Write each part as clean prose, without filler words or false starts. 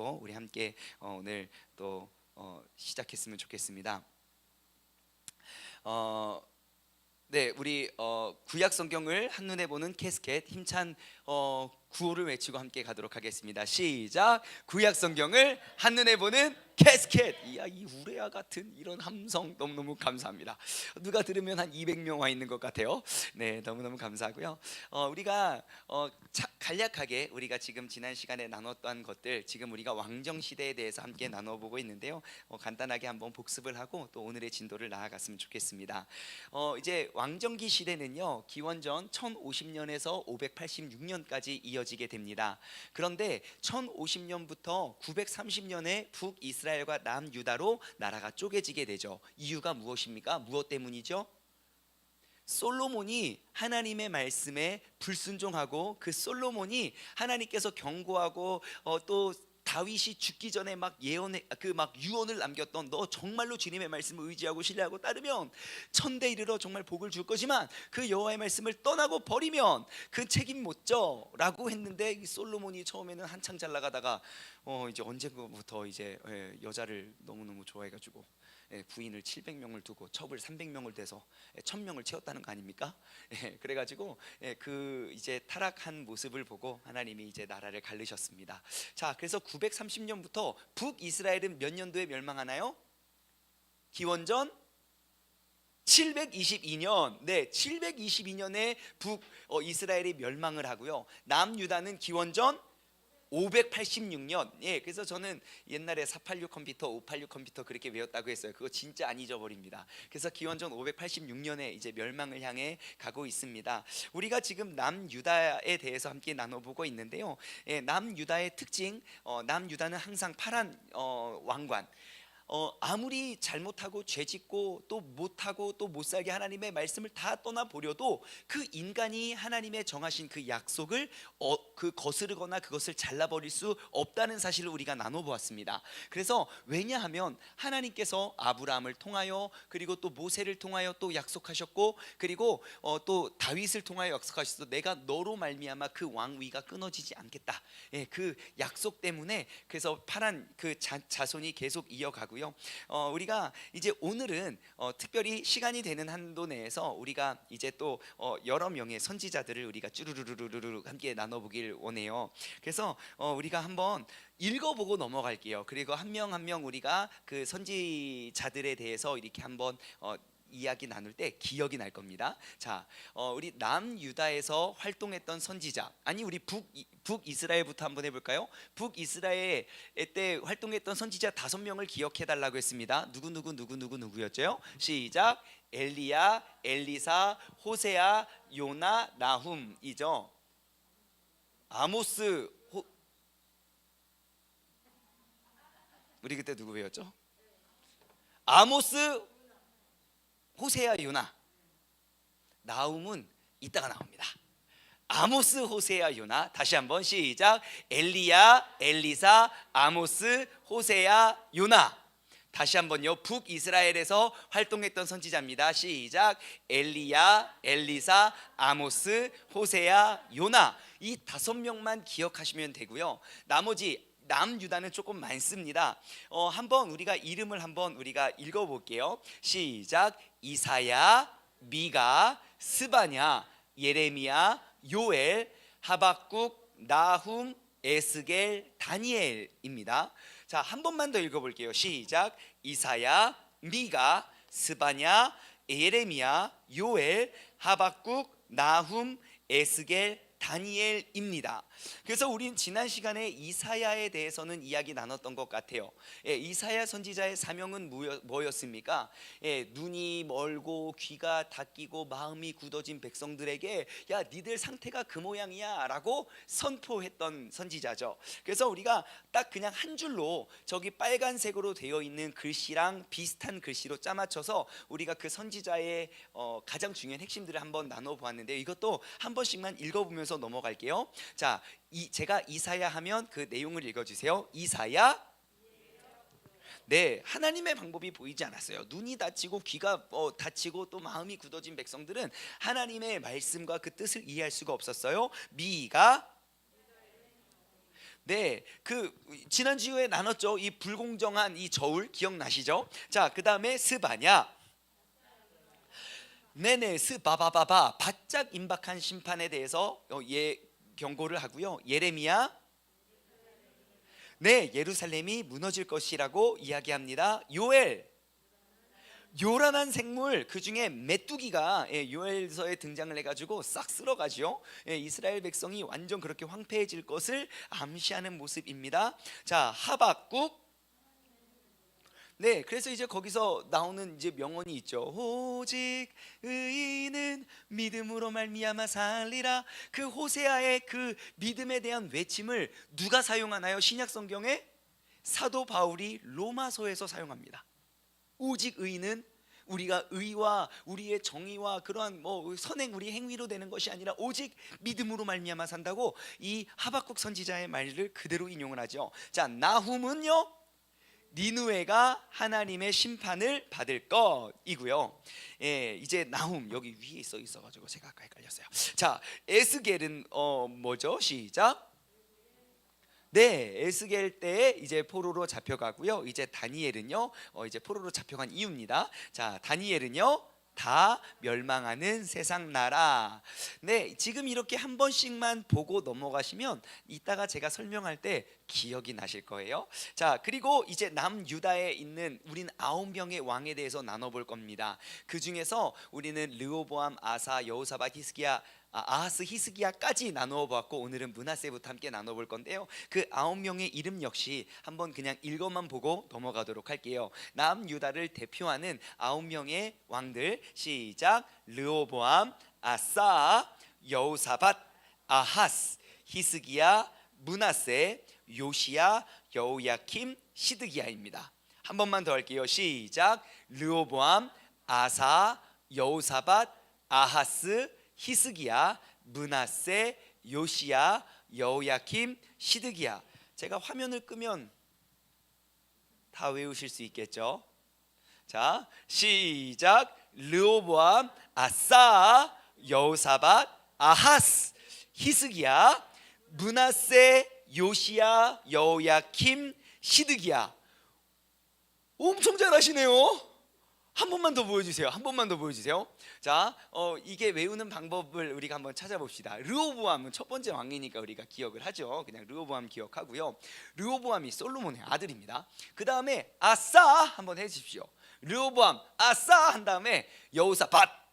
말씀으로 우리 함께 오늘 또 시작했으면 좋겠습니다. 네, 우리 구약 성경을 한눈에 보는 캐스켓 힘찬 구호를 외치고 함께 가도록 하겠습니다. 시작. 구약 성경을 한눈에 보는 캐스켓. 이야, 이 우레아 같은 이런 함성 너무너무 감사합니다. 누가 들으면 한 200명 와 있는 것 같아요. 네, 너무너무 감사하고요. 우리가 간략하게 우리가 지금 지난 시간에 나눴던 것들, 지금 우리가 왕정 시대에 대해서 함께 나눠보고 있는데요. 간단하게 한번 복습을 하고 또 오늘의 진도를 나아갔으면 좋겠습니다. 이제 왕정기 시대는요, 기원전 1050년에서 586년까지 이어지게 됩니다. 그런데 1050년부터 930년에 북이스라엘과 남유다로 나라가 쪼개지게 되죠. 이유가 무엇입니까? 무엇 때문이죠? 솔로몬이 하나님의 말씀에 불순종하고, 그 솔로몬이 하나님께서 경고하고 또 다윗이 죽기 전에 막 예언의 막 유언을 남겼던, 너 정말로 주님의 말씀을 의지하고 신뢰하고 따르면 천대 이르러 정말 복을 줄 거지만 그 여호와의 말씀을 떠나고 버리면 그 책임 못 져라고 했는데, 이 솔로몬이 처음에는 한창 잘 나가다가 이제 언제부터 이제 여자를 너무너무 좋아해가지고 부인을 700명을 두고 첩을 300명을 대서 1000명을 채웠다는 거 아닙니까? 그래가지고 그 이제 타락한 모습을 보고 하나님이 이제 나라를 갈르셨습니다. 자, 그래서 930년부터 북이스라엘은 몇 년도에 멸망하나요? 기원전 722년. 네, 722년에 북이스라엘이 멸망을 하고요. 남유다는 기원전 586년. 예, 그래서 저는 옛날에 486 컴퓨터, 586 컴퓨터 그렇게 외웠다고 했어요. 그거 진짜 안 잊어버립니다. 그래서 기원전 586년에 이제 멸망을 향해 가고 있습니다. 우리가 지금 남유다에 대해서 함께 나눠보고 있는데요. 예, 남유다의 특징, 남유다는 항상 파란 왕관. 아무리 잘못하고 죄짓고 또 못하고 또 못살게 하나님의 말씀을 다 떠나보려도 그 인간이 하나님의 정하신 그 약속을 그 거스르거나 그것을 잘라버릴 수 없다는 사실을 우리가 나눠보았습니다. 그래서 왜냐하면 하나님께서 아브라함을 통하여, 그리고 또 모세를 통하여 또 약속하셨고, 그리고 또 다윗을 통하여 약속하셔서 내가 너로 말미암아 그 왕위가 끊어지지 않겠다. 예, 그 약속 때문에 그래서 파란 그 자손이 계속 이어가고, 우리가 이제 오늘은 특별히 시간이 되는 한도 내에서 우리가 이제 또 여러 명의 선지자들을 우리가 쭈루루루루루 함께 나눠보길 원해요. 그래서 우리가 한번 읽어보고 넘어갈게요. 그리고 한 명 한 명 우리가 그 선지자들에 대해서 이렇게 한번 이야기 나눌 때 기억이 날 겁니다. 자, 우리 남유다에서 활동했던 선지자, 아니 우리 북이스라엘부터 한번 해볼까요? 북이스라엘 때 활동했던 선지자 5명을 기억해달라고 했습니다. 누구였죠? 시작. 엘리야, 엘리사, 호세아, 요나, 나훔이죠. 아모스, 우리 그때 누구 배웠죠? 아모스, 호세아, 요나. 나훔은 이따가 나옵니다. 아모스, 호세아, 요나. 다시 한번 시작. 엘리야, 엘리사, 아모스, 호세아, 요나. 다시 한번요. 북이스라엘에서 활동했던 선지자입니다. 시작. 엘리야, 엘리사, 아모스, 호세아, 요나. 이 5명만 기억하시면 되고요. 나머지 남유다는 조금 많습니다. 한번 우리가 이름을 한번 우리가 읽어볼게요. 시작. 이사야, 미가, 스바냐, 예레미야, 요엘, 하박국, 나훔, 에스겔, 다니엘입니다. 자, 한 번만 더 읽어볼게요. 시작. 이사야, 미가, 스바냐, 예레미야, 요엘, 하박국, 나훔, 에스겔, 다니엘입니다. 그래서 우린 지난 시간에 이사야에 대해서는 이야기 나눴던 것 같아요. 이사야 선지자의 사명은 뭐였습니까? 눈이 멀고 귀가 닫히고 마음이 굳어진 백성들에게 야, 니들 상태가 그 모양이야 라고 선포했던 선지자죠. 그래서 우리가 딱 그냥 한 줄로 저기 빨간색으로 되어 있는 글씨랑 비슷한 글씨로 짜맞춰서 우리가 그 선지자의 가장 중요한 핵심들을 한번 나눠보았는데, 이것도 한 번씩만 읽어보면서 넘어갈게요. 자, 제가 이사야 하면 그 내용을 읽어주세요. 이사야. 네, 하나님의 방법이 보이지 않았어요. 눈이 닫히고 귀가 닫히고 또 마음이 굳어진 백성들은 하나님의 말씀과 그 뜻을 이해할 수가 없었어요. 미가 네, 그 지난주에 나눴죠. 이 불공정한 이 저울 기억나시죠? 자, 그 다음에 스바냐. 네네, 스바바바바 바짝 임박한 심판에 대해서 경고를 하고요. 예레미야. 네, 예루살렘이 무너질 것이라고 이야기합니다. 요엘. 요란한 생물, 그 중에 메뚜기가 요엘서에 등장을 해가지고 싹 쓸어가죠. 이스라엘 백성이 완전 그렇게 황폐해질 것을 암시하는 모습입니다. 자, 하박국. 네, 그래서 이제 거기서 나오는 이제 명언이 있죠. 오직 의인은 믿음으로 말미암아 살리라. 그 호세아의 그 믿음에 대한 외침을 누가 사용하나요? 신약 성경에 사도 바울이 로마서에서 사용합니다. 오직 의인은 우리가 의와 우리의 정의와 그러한 뭐 선행 우리 행위로 되는 것이 아니라 오직 믿음으로 말미암아 산다고 이 하박국 선지자의 말을 그대로 인용을 하죠. 자, 나훔은요, 니누에가 하나님의 심판을 받을 것이고요. 이제 나훔 여기 위에 있어가지고 제가 아까 헷갈렸어요. 자, 에스겔은 뭐죠? 시작. 네, 에스겔 때 이제 포로로 잡혀가고요. 이제 다니엘은요, 이제 포로로 잡혀간 이유입니다. 자, 다니엘은요, 다 멸망하는 세상 나라. 네, 지금 이렇게 한 번씩만 보고 넘어가시면 이따가 제가 설명할 때 기억이 나실 거예요. 자, 그리고 이제 남유다에 있는 우린 9명의 왕에 대해서 나눠볼 겁니다. 그 중에서 우리는 르호보암, 아사, 여호사밧, 히스기야, 아하스, 히스기야까지 나누어 보았고, 오늘은 므낫세부터 함께 나눠볼 건데요. 그 9명의 이름 역시 한번 그냥 읽어만 보고 넘어가도록 할게요. 남유다를 대표하는 9명의 왕들. 시작. 르호보암, 아사, 여호사밧, 아하스, 히스기야, 므낫세, 요시야, 여호야킴, 시드기야입니다. 한 번만 더 할게요. 시작. 르호보암, 아사, 여호사밧, 아하스, 히스기야, 므낫세, 요시야, 여호야킴, 시드기야. 제가 화면을 끄면 다 외우실 수 있겠죠? 자, 시작. 르호보암, 아사, 여호사밧, 아하스, 히스기야, 므낫세, 요시야, 여호야킴, 시드기야. 엄청 잘하시네요. 한 번만 더 보여주세요. 한 번만 더 보여주세요. 자, 이게 외우는 방법을 우리가 한번 찾아봅시다. 르호보암은 첫 번째 왕이니까 우리가 기억을 하죠. 그냥 르호보암 기억하고요. 르호보암이 솔로몬의 아들입니다. 그 다음에 아싸 한번 해주십시오. 르호보암 아싸 한 다음에 여호사밧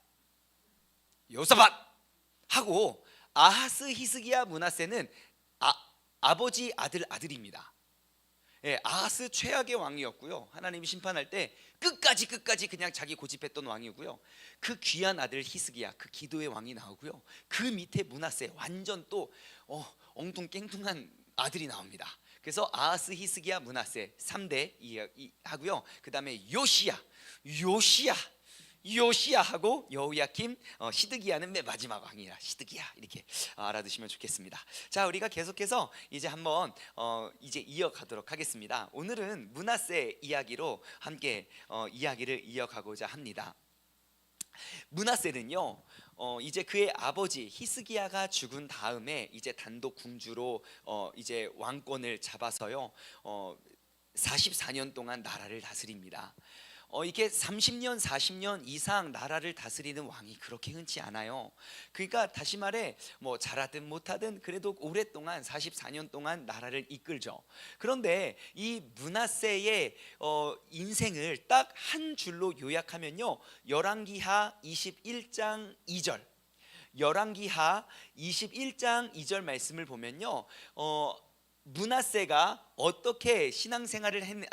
하고, 아하스, 히스기야, 므낫세는 아버지 아들입니다. 아하스 최악의 왕이었고요. 하나님이 심판할 때 끝까지 그냥 자기 고집했던 왕이고요. 그 귀한 아들 히스기야, 그 기도의 왕이 나오고요. 그 밑에 므낫세, 완전 또 엉뚱깽뚱한 아들이 나옵니다. 그래서 아하스, 히스기야, 므낫세 3대 하고요. 그 다음에 요시야하고 여호야킴, 시드기야는 맨 마지막 왕이라 시드기야, 이렇게 알아두시면 좋겠습니다. 자, 우리가 계속해서 이제 한번 이제 이어가도록 하겠습니다. 오늘은 므낫세 이야기로 함께 이야기를 이어가고자 합니다. 므낫세는요, 이제 그의 아버지 히스기야가 죽은 다음에 이제 단독 궁주로 이제 왕권을 잡아서요, 44년 동안 나라를 다스립니다. 이게 30년 40년 이상 나라를 다스리는 왕이 그렇게 흔치 않아요. 그러니까 다시 말해 뭐 잘하든 못하든 그래도 오랫동안 44년 동안 나라를 이끌죠. 그런데 이 므낫세의 인생을 딱 한 줄로 요약하면요, 열왕기하 21장 2절, 열왕기하 21장 2절 말씀을 보면요, 므낫세가 어떻게 신앙생활을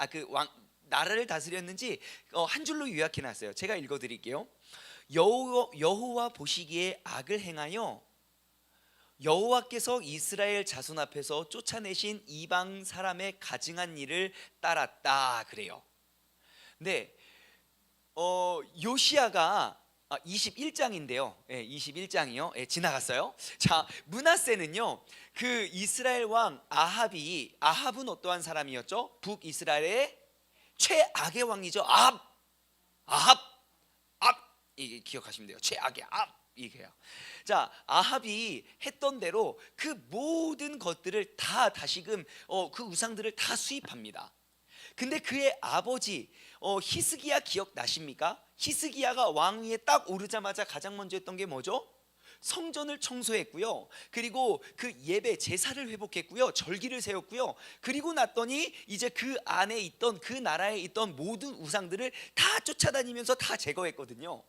나라를 다스렸는지 한 줄로 요약해놨어요. 제가 읽어드릴게요. 여호와 보시기에 악을 행하여 여호와께서 이스라엘 자손 앞에서 쫓아내신 이방 사람의 가증한 일을 따랐다 그래요. 네, 요시야가 21장인데요. 21장이요. 지나갔어요. 자, 므낫세는요, 그 이스라엘 왕 아합은 어떠한 사람이었죠? 북이스라엘의 최악의 왕이죠. 아합, 이게 기억하시면 돼요. 최악의 이게요. 자, 아합이 했던 대로 그 모든 것들을 다 다시금 그 우상들을 다 수입합니다. 근데 그의 아버지 히스기야 기억나십니까? 히스기야가 왕위에 딱 오르자마자 가장 먼저 했던 게 뭐죠? 성전을 청소했고요. 그리고 그 예배 제사를 회복했고요. 절기를 세웠고요. 그리고 났더니 이제 그 안에 있던 그 나라에 있던 모든 우상들을 다 쫓아다니면서 다 제거했거든요.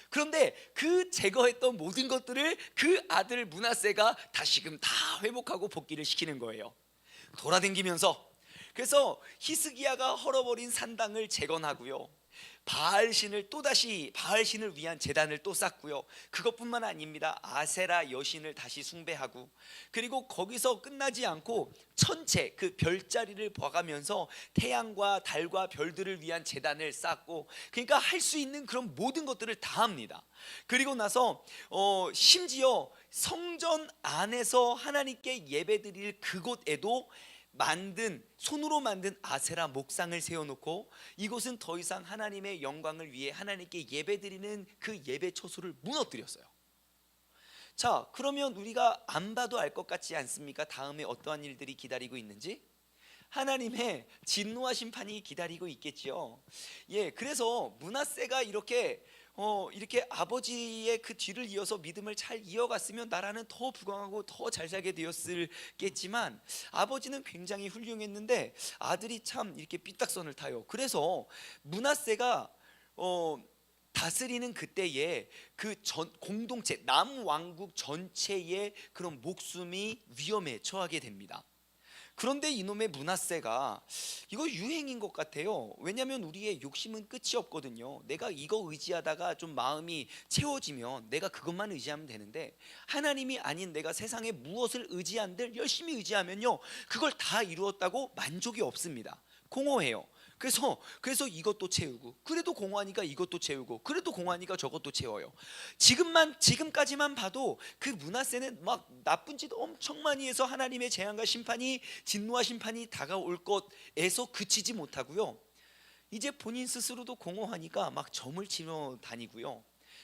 그런데 그 제거했던 모든 것들을 그 아들 므낫세가 다시금 다 회복하고 복귀를 시키는 거예요. 돌아다니면서. 그래서 히스기야가 헐어버린 산당을 재건하고요, 바알신을 또다시 바알신을 위한 제단을 또 쌓고요. 그것뿐만 아닙니다. 아세라 여신을 다시 숭배하고, 그리고 거기서 끝나지 않고 천체 그 별자리를 봐가면서 태양과 달과 별들을 위한 제단을 쌓고, 그러니까 할 수 있는 그런 모든 것들을 다 합니다. 그리고 나서 심지어 성전 안에서 하나님께 예배드릴 그곳에도 손으로 만든 아세라 목상을 세워놓고, 이곳은 더 이상 하나님의 영광을 위해 하나님께 예배드리는 그 예배 처소를 무너뜨렸어요. 자, 그러면 우리가 안 봐도 알 것 같지 않습니까? 다음에 어떠한 일들이 기다리고 있는지. 하나님의 진노와 심판이 기다리고 있겠지요. 예, 그래서 므낫세가 이렇게 아버지의 그 뒤를 이어서 믿음을 잘 이어갔으면 나라는 더 부강하고 더 잘 살게 되었겠지만, 아버지는 굉장히 훌륭했는데 아들이 참 이렇게 삐딱선을 타요. 그래서 므낫세가 다스리는 그때에 그 공동체 남왕국 전체의 그런 목숨이 위험에 처하게 됩니다. 그런데 이놈의 므낫세가 이거 유행인 것 같아요. 왜냐하면 우리의 욕심은 끝이 없거든요. 내가 이거 의지하다가 좀 마음이 채워지면 내가 그것만 의지하면 되는데, 하나님이 아닌 내가 세상에 무엇을 의지한들 열심히 의지하면요, 그걸 다 이루었다고 만족이 없습니다. 공허해요. 그래서 이것도 채우고, 그래도 공허하니까 이것도 채우고, 그래도 공허하니까 저것도 채워요. 지금까지만 봐도 그 므낫세는 막 나쁜 짓 엄청 많이 해서 하나님의 재앙과 심판이, 진노와 심판이 다가올 것에서 그치지 못하고요, 이제 본인 스스로도 공허하니까 막 점을 치러 다니고요,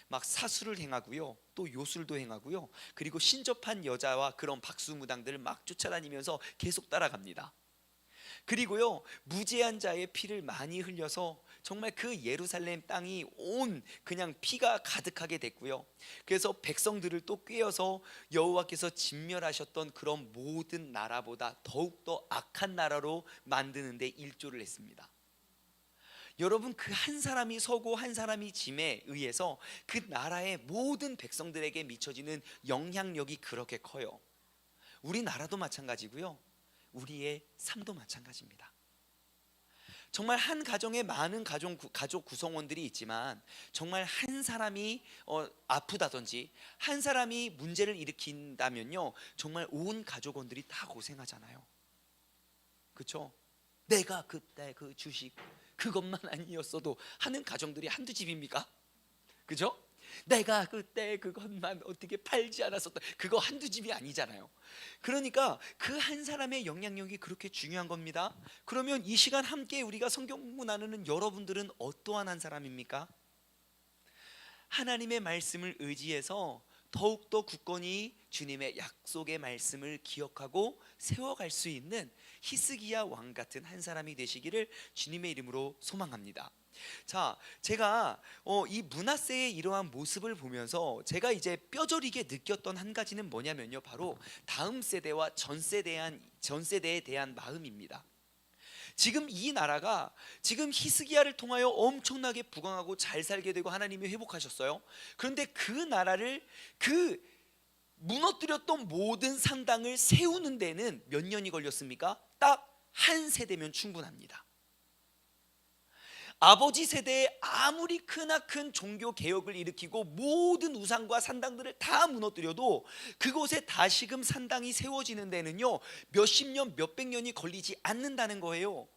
막 사수를 행하고요, 또 요술도 행하고요, 그리고 신접한 여자와 그런 박수무당들을 막 쫓아다니면서 계속 따라갑니다. 그리고요, 무죄한 자의 피를 많이 흘려서 정말 그 예루살렘 땅이 그냥 피가 가득하게 됐고요. 그래서 백성들을 또 꾀어서 여호와께서 진멸하셨던 그런 모든 나라보다 더욱더 악한 나라로 만드는데 일조를 했습니다. 여러분, 그 한 사람이 서고 한 사람이 짐에 의해서 그 나라의 모든 백성들에게 미쳐지는 영향력이 그렇게 커요. 우리나라도 마찬가지고요, 우리의 삶도 마찬가지입니다. 정말 한 가정에 많은 가족 구성원들이 있지만, 정말 한 사람이 아프다든지 한 사람이 문제를 일으킨다면요, 정말 온 가족원들이 다 고생하잖아요. 그렇죠? 내가 그때 그 주식 그것만 아니었어도 하는 가정들이 한두 집입니까? 그죠? 내가 그때 그것만 어떻게 팔지 않았었다, 그거 한두 집이 아니잖아요. 그러니까 그 한 사람의 영향력이 그렇게 중요한 겁니다. 그러면 이 시간 함께 우리가 성경 공부 나누는 여러분들은 어떠한 한 사람입니까? 하나님의 말씀을 의지해서 더욱더 굳건히 주님의 약속의 말씀을 기억하고 세워갈 수 있는 히스기야 왕 같은 한 사람이 되시기를 주님의 이름으로 소망합니다. 자, 제가 이 므낫세의 이러한 모습을 보면서 제가 이제 뼈저리게 느꼈던 한 가지는 뭐냐면요, 바로 다음 세대와 전 세대에 대한 마음입니다. 지금 이 나라가 지금 히스기야를 통하여 엄청나게 부강하고 잘 살게 되고 하나님이 회복하셨어요. 그런데 그 나라를, 그 무너뜨렸던 모든 산당을 세우는 데는 몇 년이 걸렸습니까? 딱 한 세대면 충분합니다. 아버지 세대에 아무리 크나큰 종교 개혁을 일으키고 모든 우상과 산당들을 다 무너뜨려도 그곳에 다시금 산당이 세워지는 데는요, 몇십 년, 몇백 년이 걸리지 않는다는 거예요.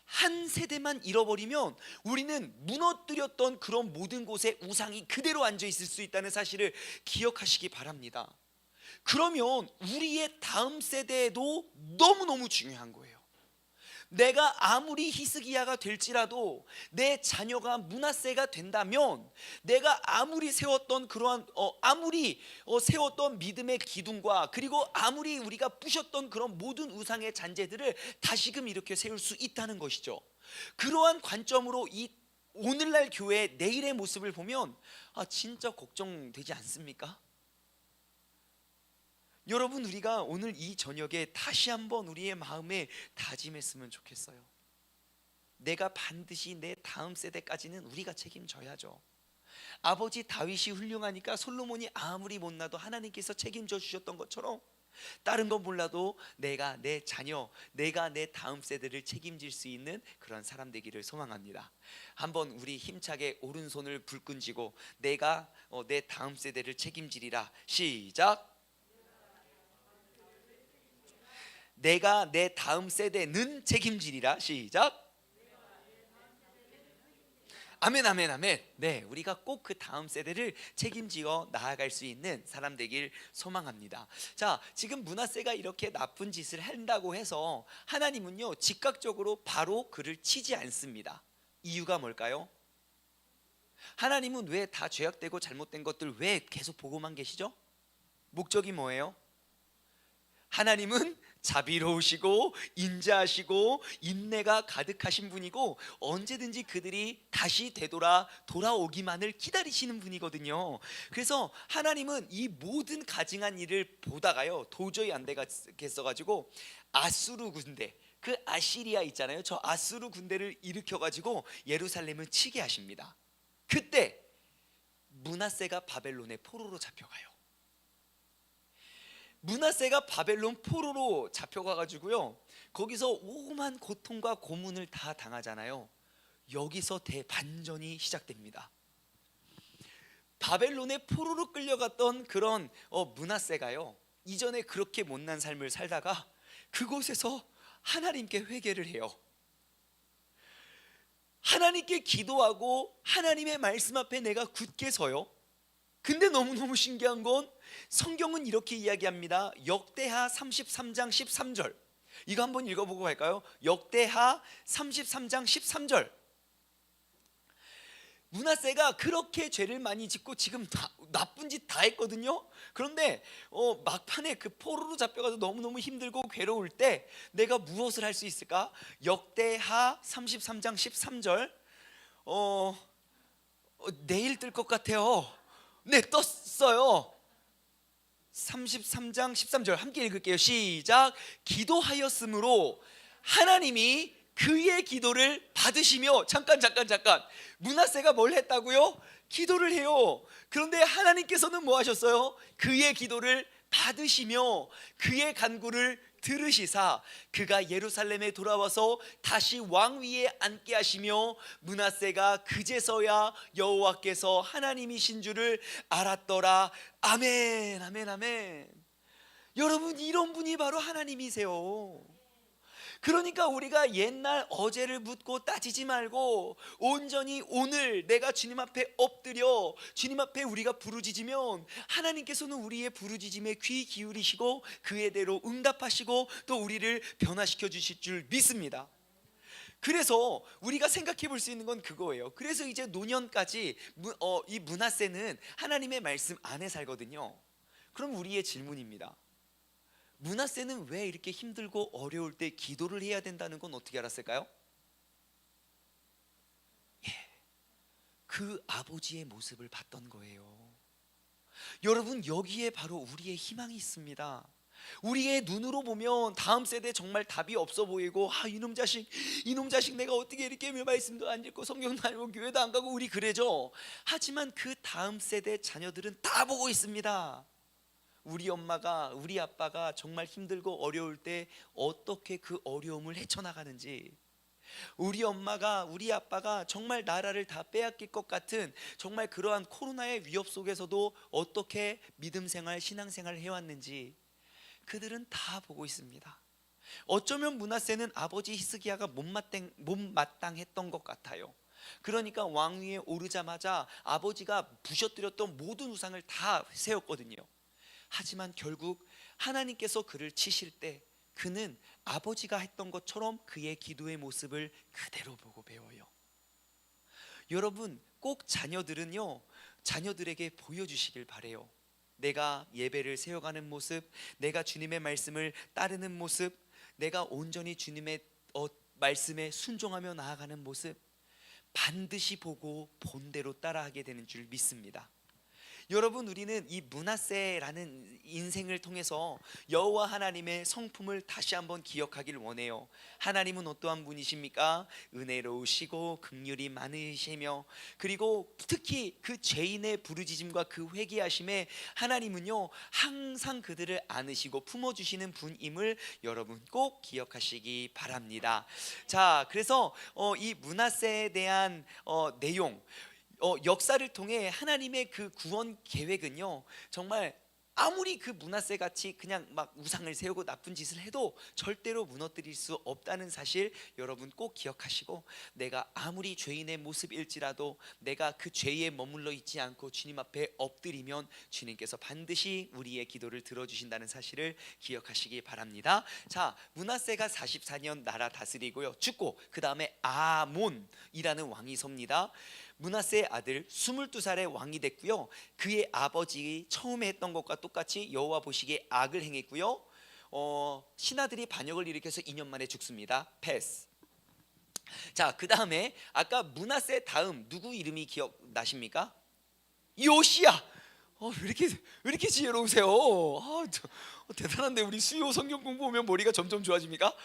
한 세대만 잃어버리면 우리는 무너뜨렸던 그런 모든 곳에 우상이 그대로 앉아 있을 수 있다는 사실을 기억하시기 바랍니다. 그러면 우리의 다음 세대에도 너무너무 중요한 거예요. 내가 아무리 히스기야가 될지라도 내 자녀가 므낫세가 된다면, 내가 아무리 세웠던 그러한 아무리 세웠던 믿음의 기둥과, 그리고 아무리 우리가 부셨던 그런 모든 우상의 잔재들을 다시금 이렇게 세울 수 있다는 것이죠. 그러한 관점으로 이 오늘날 교회 내일의 모습을 보면 진짜 걱정되지 않습니까? 여러분, 우리가 오늘 이 저녁에 다시 한번 우리의 마음에 다짐했으면 좋겠어요. 내가 반드시 내 다음 세대까지는 우리가 책임져야죠. 아버지 다윗이 훌륭하니까 솔로몬이 아무리 못나도 하나님께서 책임져 주셨던 것처럼, 다른 건 몰라도 내가 내 자녀, 내가 내 다음 세대를 책임질 수 있는 그런 사람 되기를 소망합니다. 한번 우리 힘차게 오른손을 불끈 쥐고 내가 내 다음 세대를 책임지리라. 시작. 내가 내 다음 세대는 책임지리라. 시작. 아멘, 아멘, 아멘. 네, 우리가 꼭 그 다음 세대를 책임지어 나아갈 수 있는 사람 되길 소망합니다. 자, 지금 므낫세가 이렇게 나쁜 짓을 한다고 해서 하나님은요 즉각적으로 바로 그를 치지 않습니다. 이유가 뭘까요? 하나님은 왜 다 죄악되고 잘못된 것들 왜 계속 보고만 계시죠? 목적이 뭐예요? 하나님은 자비로우시고 인자하시고 인내가 가득하신 분이고, 언제든지 그들이 다시 돌아오기만을 기다리시는 분이거든요. 그래서 하나님은 이 모든 가증한 일을 보다가요 도저히 안 되겠어가지고 아수르 군대, 그 아시리아 있잖아요. 저 아수르 군대를 일으켜가지고 예루살렘을 치게 하십니다. 그때 므낫세가 바벨론의 포로로 잡혀가요. 므낫세가 바벨론 포로로 잡혀가가지고요 거기서 오만 고통과 고문을 다 당하잖아요. 여기서 대반전이 시작됩니다. 바벨론의 포로로 끌려갔던 그런 므낫세가요 이전에 그렇게 못난 삶을 살다가 그곳에서 하나님께 회개를 해요. 하나님께 기도하고 하나님의 말씀 앞에 내가 굳게 서요. 근데 너무너무 신기한 건 성경은 이렇게 이야기합니다. 역대하 33장 13절, 이거 한번 읽어보고 갈까요? 역대하 33장 13절. 므낫세가 그렇게 죄를 많이 짓고 지금 나쁜 짓 다 했거든요. 그런데 막판에 그 포로로 잡혀가서 너무너무 힘들고 괴로울 때 내가 무엇을 할 수 있을까? 역대하 33장 13절. 내일 뜰 것 같아요. 네, 떴어요. 33장 13절 함께 읽을게요. 시작. 기도하였으므로 하나님이 그의 기도를 받으시며, 잠깐 므낫세가 뭘 했다고요? 기도를 해요. 그런데 하나님께서는 뭐 하셨어요? 그의 기도를 받으시며 그의 간구를 들으시사 그가 예루살렘에 돌아와서 다시 왕위에 앉게 하시며, 므낫세가 그제서야 여호와께서 하나님이신 줄을 알았더라. 아멘, 아멘, 아멘. 여러분, 이런 분이 바로 하나님이세요. 그러니까 우리가 옛날 어제를 묻고 따지지 말고 온전히 오늘 내가 주님 앞에 엎드려 주님 앞에 우리가 부르짖으면 하나님께서는 우리의 부르짖음에 귀 기울이시고 그에 대로 응답하시고 또 우리를 변화시켜 주실 줄 믿습니다. 그래서 우리가 생각해 볼 수 있는 건 그거예요. 그래서 이제 노년까지 이 므낫세는 하나님의 말씀 안에 살거든요. 그럼 우리의 질문입니다. 므낫세는 왜 이렇게 힘들고 어려울 때 기도를 해야 된다는 건 어떻게 알았을까요? 그 아버지의 모습을 봤던 거예요. 여러분, 여기에 바로 우리의 희망이 있습니다. 우리의 눈으로 보면 다음 세대 정말 답이 없어 보이고, 이놈 자식 내가 어떻게 이렇게 말씀도 안 읽고 성경도 안 읽고 교회도 안 가고 우리 그래죠. 하지만 그 다음 세대 자녀들은 다 보고 있습니다. 우리 엄마가 우리 아빠가 정말 힘들고 어려울 때 어떻게 그 어려움을 헤쳐나가는지, 우리 엄마가 우리 아빠가 정말 나라를 다 빼앗길 것 같은 정말 그러한 코로나의 위협 속에서도 어떻게 믿음 생활, 신앙 생활을 해왔는지 그들은 다 보고 있습니다. 어쩌면 므낫세는 아버지 히스기야가 못마땅했던 것 같아요. 그러니까 왕위에 오르자마자 아버지가 부셔뜨렸던 모든 우상을 다 세웠거든요. 하지만 결국 하나님께서 그를 치실 때 그는 아버지가 했던 것처럼 그의 기도의 모습을 그대로 보고 배워요. 여러분 꼭 자녀들은요, 자녀들에게 보여주시길 바래요. 내가 예배를 세워가는 모습, 내가 주님의 말씀을 따르는 모습, 내가 온전히 주님의 말씀에 순종하며 나아가는 모습, 반드시 보고 본대로 따라하게 되는 줄 믿습니다. 여러분, 우리는 이 므낫세라는 인생을 통해서 여호와 하나님의 성품을 다시 한번 기억하길 원해요. 하나님은 어떠한 분이십니까? 은혜로우시고 긍휼이 많으시며, 그리고 특히 그 죄인의 부르짖음과 그 회개하심에 하나님은요 항상 그들을 안으시고 품어주시는 분임을 여러분 꼭 기억하시기 바랍니다. 자, 그래서 이 므낫세에 대한 내용, 역사를 통해 하나님의 그 구원 계획은요, 정말 아무리 그 므낫세 같이 그냥 막 우상을 세우고 나쁜 짓을 해도 절대로 무너뜨릴 수 없다는 사실 여러분 꼭 기억하시고, 내가 아무리 죄인의 모습일지라도 내가 그 죄에 머물러 있지 않고 주님 앞에 엎드리면 주님께서 반드시 우리의 기도를 들어주신다는 사실을 기억하시기 바랍니다. 자, 므낫세가 44년 나라 다스리고요 죽고, 그 다음에 아몬이라는 왕이 섭니다. 므낫세의 아들 22살의 왕이 됐고요, 그의 아버지 처음에 했던 것과 똑같이 여호와 보시기에 악을 행했고요, 신하들이 반역을 일으켜서 2년 만에 죽습니다. 패스. 자, 그 다음에 아까 므낫세 다음 누구 이름이 기억나십니까? 요시야. 왜 이렇게 지혜로우세요? 대단한데, 우리 수요 성경 공부하면 머리가 점점 좋아집니까?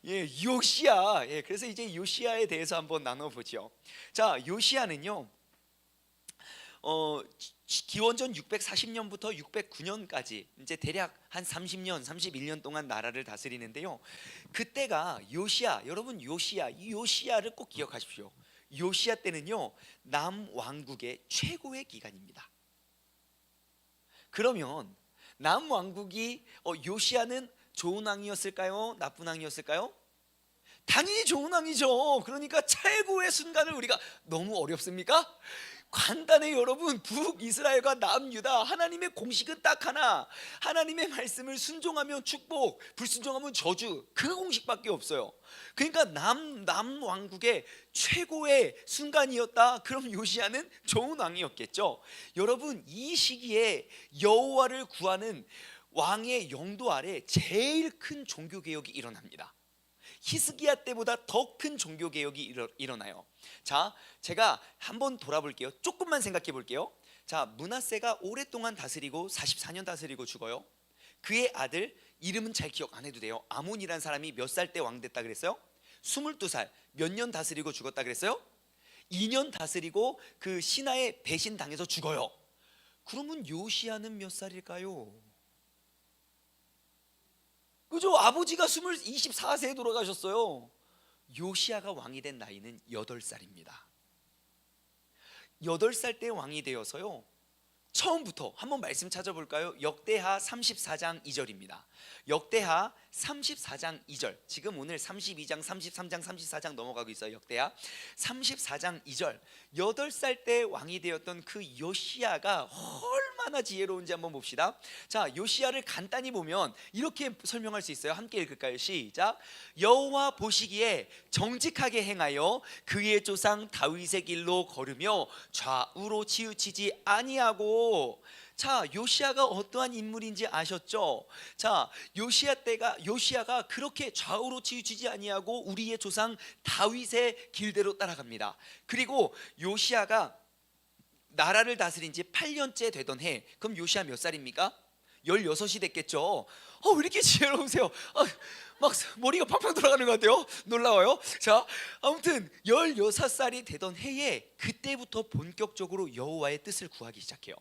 예, 요시야. 예, 그래서 이제 요시야에 대해서 한번 나눠보죠. 자, 요시야는요, 기원전 640년부터 609년까지 이제 대략 한 30년, 31년 동안 나라를 다스리는데요. 그때가 요시야, 여러분 요시야, 이 요시야를 꼭 기억하십시오. 요시야 때는요 남왕국의 최고의 기간입니다. 그러면 남왕국이 요시야는 좋은 왕이었을까요? 나쁜 왕이었을까요? 당연히 좋은 왕이죠. 그러니까 최고의 순간을 우리가, 너무 어렵습니까? 간단해요 여러분. 북이스라엘과 남유다, 하나님의 공식은 딱 하나, 하나님의 말씀을 순종하면 축복, 불순종하면 저주, 그 공식밖에 없어요. 그러니까 남왕국의 최고의 순간이었다. 그럼 요시야는 좋은 왕이었겠죠. 여러분, 이 시기에 여호와를 구하는 왕의 영도 아래 제일 큰 종교개혁이 일어납니다. 히스기야 때보다 더 큰 종교개혁이 일어나요. 자, 제가 한번 돌아볼게요. 조금만 생각해 볼게요. 자, 므낫세가 오랫동안 다스리고 44년 다스리고 죽어요. 그의 아들, 이름은 잘 기억 안 해도 돼요. 아몬이라는 사람이 몇 살 때 왕 됐다 그랬어요? 22살. 몇 년 다스리고 죽었다 그랬어요? 2년 다스리고 그 신하의 배신 당해서 죽어요. 그러면 요시야는 몇 살일까요? 그죠? 아버지가 24세에 돌아가셨어요. 요시야가 왕이 된 나이는 8살입니다. 8살 때 왕이 되어서요, 처음부터 한번 말씀 찾아볼까요? 역대하 34장 2절입니다. 역대하 34장 2절. 지금 오늘 32장, 33장, 34장 넘어가고 있어요. 역대하 34장 2절. 8살 때 왕이 되었던 그 요시야가 얼마나 지혜로운지 한번 봅시다. 자, 요시야를 간단히 보면 이렇게 설명할 수 있어요. 함께 읽을까요? 시작. 여호와 보시기에 정직하게 행하여 그의 조상 다윗의 길로 걸으며 좌우로 치우치지 아니하고. 자, 요시야가 어떠한 인물인지 아셨죠? 자, 요시야가 그렇게 좌우로 치우치지 아니하고 우리의 조상 다윗의 길대로 따라갑니다. 그리고 요시야가 나라를 다스린 지 8년째 되던 해, 그럼 요시야 몇 살입니까? 16이 됐겠죠. 왜 이렇게 지혜로우세요? 막 머리가 팡팡 돌아가는 것 같아요. 놀라워요. 자, 아무튼 16살이 되던 해에 그때부터 본격적으로 여호와의 뜻을 구하기 시작해요.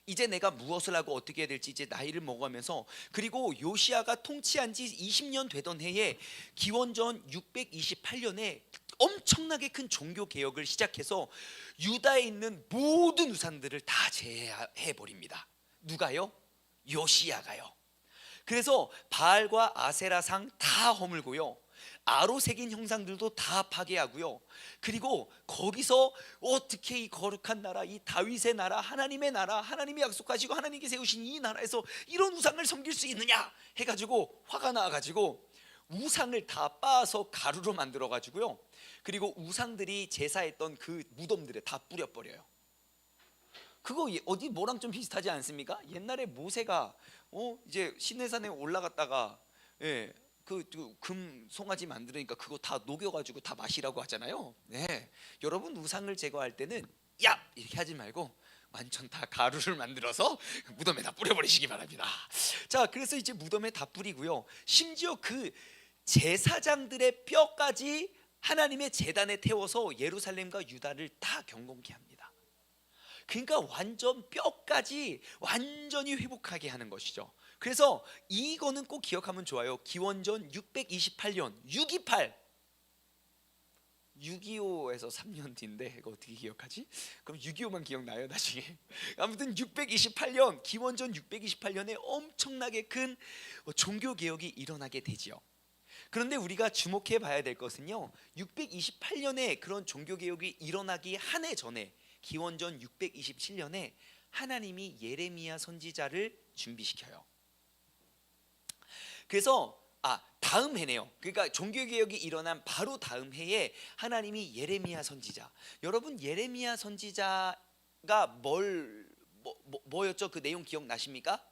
이제 내가 무엇을 하고 어떻게 해야 될지 이제 나이를 먹어가면서, 그리고 요시야가 통치한 지 20년 되던 해에 기원전 628년에 엄청나게 큰 종교 개혁을 시작해서 유다에 있는 모든 우상들을 다 제해해 버립니다. 누가요? 요시야가요. 그래서 바알과 아세라상 다 허물고요, 아로 새긴 형상들도 다 파괴하고요. 그리고 거기서 어떻게 이 거룩한 나라, 이 다윗의 나라, 하나님의 나라, 하나님이 약속하시고 하나님께 세우신 이 나라에서 이런 우상을 섬길 수 있느냐 해가지고 화가 나가지고 우상을 다 빻아서 가루로 만들어 가지고요. 그리고 우상들이 제사했던 그 무덤들에 다 뿌려버려요. 그거 어디 뭐랑 좀 비슷하지 않습니까? 옛날에 모세가 이제 시내산에 올라갔다가 금 송아지 만들으니까 그거 다 녹여가지고 다 마시라고 하잖아요. 네, 여러분 우상을 제거할 때는 야 이렇게 하지 말고 완전 다 가루를 만들어서 무덤에 다 뿌려버리시기 바랍니다. 자, 그래서 이제 무덤에 다 뿌리고요. 심지어 그 제사장들의 뼈까지 하나님의 제단에 태워서 예루살렘과 유다를 다 경건케 합니다. 그러니까 완전 뼈까지 완전히 회복하게 하는 것이죠. 그래서 이거는 꼭 기억하면 좋아요. 기원전 628년 628 625에서 3년 뒤인데 이거 어떻게 기억하지? 그럼 625만 기억나요 나중에? 아무튼 628년 기원전 628년에 엄청나게 큰 종교개혁이 일어나게 되지요. 그런데 우리가 주목해 봐야 될 것은요, 628년에 그런 종교개혁이 일어나기 한 해 전에 기원전 627년에 하나님이 예레미야 선지자를 준비시켜요. 그래서 다음 해네요. 그러니까 종교개혁이 일어난 바로 다음 해에 하나님이 예레미야 선지자, 여러분 예레미야 선지자가 뭐였죠? 그 내용 기억나십니까?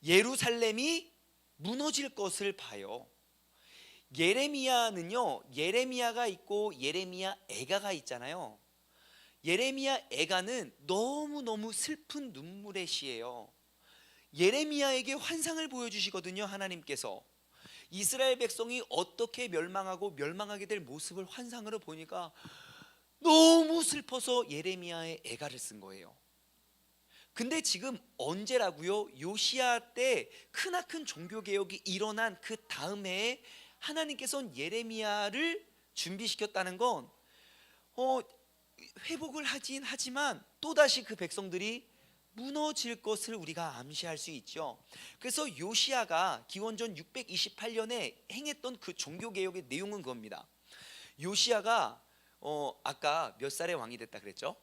예루살렘이 무너질 것을 봐요. 예레미야는요, 예레미야가 있고 예레미야 애가가 있잖아요. 예레미야 애가는 너무너무 슬픈 눈물의 시예요. 예레미야에게 환상을 보여주시거든요. 하나님께서 이스라엘 백성이 어떻게 멸망하고 멸망하게 될 모습을 환상으로 보니까 너무 슬퍼서 예레미야의 애가를 쓴 거예요. 근데 지금 언제라고요? 요시야 때 크나큰 종교개혁이 일어난 그 다음 해에 하나님께서는 예레미야를 준비시켰다는 건 회복을 하긴 하지만 또다시 그 백성들이 무너질 것을 우리가 암시할 수 있죠. 그래서 요시야가 기원전 628년에 행했던 그 종교개혁의 내용은 그겁니다. 요시야가 아까 몇 살에 왕이 됐다 그랬죠?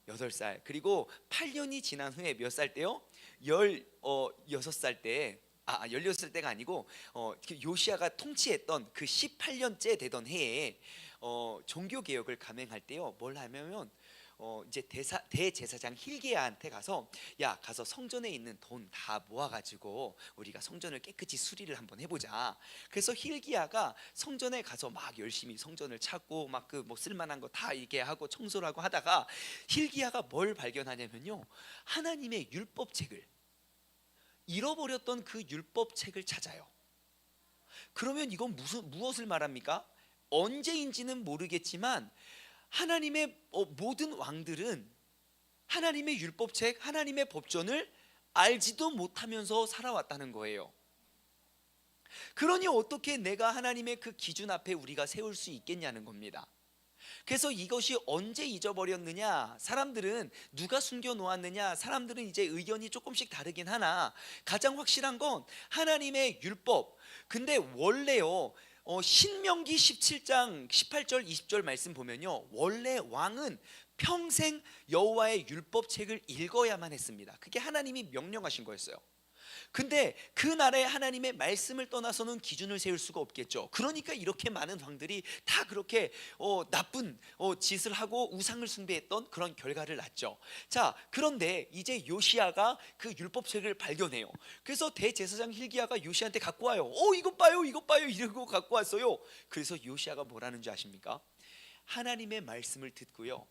8살. 그리고 8년이 지난 후에 몇 살 때요? 16살 때 16살 때가 아니고 요시야가 통치했던 그 18년째 되던 해에 종교개혁을 감행할 때요, 뭘 하냐면 이제 대제사장 힐기야한테 가서 가서 성전에 있는 돈 다 모아가지고 우리가 성전을 깨끗이 수리를 한번 해보자. 그래서 힐기야가 성전에 가서 막 열심히 성전을 찾고 막 그 뭐 쓸만한 거 다 이렇게 하고 청소를 하고 하다가 힐기야가 뭘 발견하냐면요, 하나님의 율법책을 잃어버렸던 그 율법책을 찾아요. 그러면 이건 무엇을 말합니까? 언제인지는 모르겠지만 하나님의 모든 왕들은 하나님의 율법책, 하나님의 법전을 알지도 못하면서 살아왔다는 거예요. 그러니 어떻게 내가 하나님의 그 기준 앞에 우리가 세울 수 있겠냐는 겁니다. 그래서 이것이 언제 잊어버렸느냐, 사람들은 누가 숨겨 놓았느냐, 사람들은 이제 의견이 조금씩 다르긴 하나 가장 확실한 건 하나님의 율법. 근데 원래요, 신명기 17장 18절 20절 말씀 보면요, 원래 왕은 평생 여호와의 율법책을 읽어야만 했습니다. 그게 하나님이 명령하신 거였어요. 근데 그날에 하나님의 말씀을 떠나서는 기준을 세울 수가 없겠죠. 그러니까 이렇게 많은 왕들이 다 그렇게 나쁜 짓을 하고 우상을 숭배했던 그런 결과를 낳죠. 자, 그런데 이제 요시야가 그 율법책을 발견해요. 그래서 대제사장 힐기야가 요시야한테 갖고 와요. 이것 봐요, 이것 봐요 이러고 갖고 왔어요. 그래서 요시야가 뭐라는 줄 아십니까? 하나님의 말씀을 듣고요,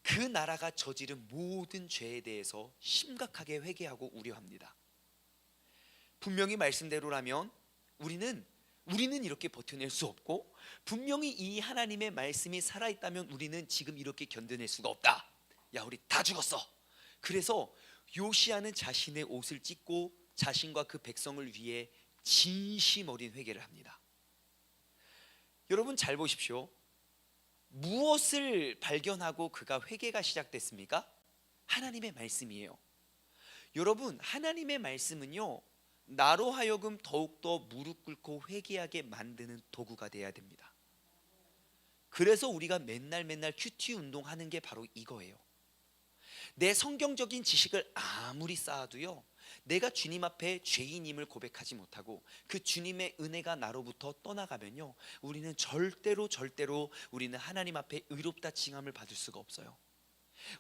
그 나라가 저지른 모든 죄에 대해서 심각하게 회개하고 우려합니다. 분명히 말씀대로라면 우리는 이렇게 버텨낼 수 없고, 분명히 이 하나님의 말씀이 살아있다면 우리는 지금 이렇게 견뎌낼 수가 없다. 우리 다 죽었어. 그래서 요시야는 자신의 옷을 찢고 자신과 그 백성을 위해 진심 어린 회개를 합니다. 여러분 잘 보십시오. 무엇을 발견하고 그가 회개가 시작됐습니까? 하나님의 말씀이에요. 여러분, 하나님의 말씀은요, 나로 하여금 더욱더 무릎 꿇고 회개하게 만드는 도구가 돼야 됩니다. 그래서 우리가 맨날 큐티 운동하는 게 바로 이거예요. 내 성경적인 지식을 아무리 쌓아도요, 내가 주님 앞에 죄인임을 고백하지 못하고 그 주님의 은혜가 나로부터 떠나가면요, 우리는 절대로 우리는 하나님 앞에 의롭다 칭함을 받을 수가 없어요.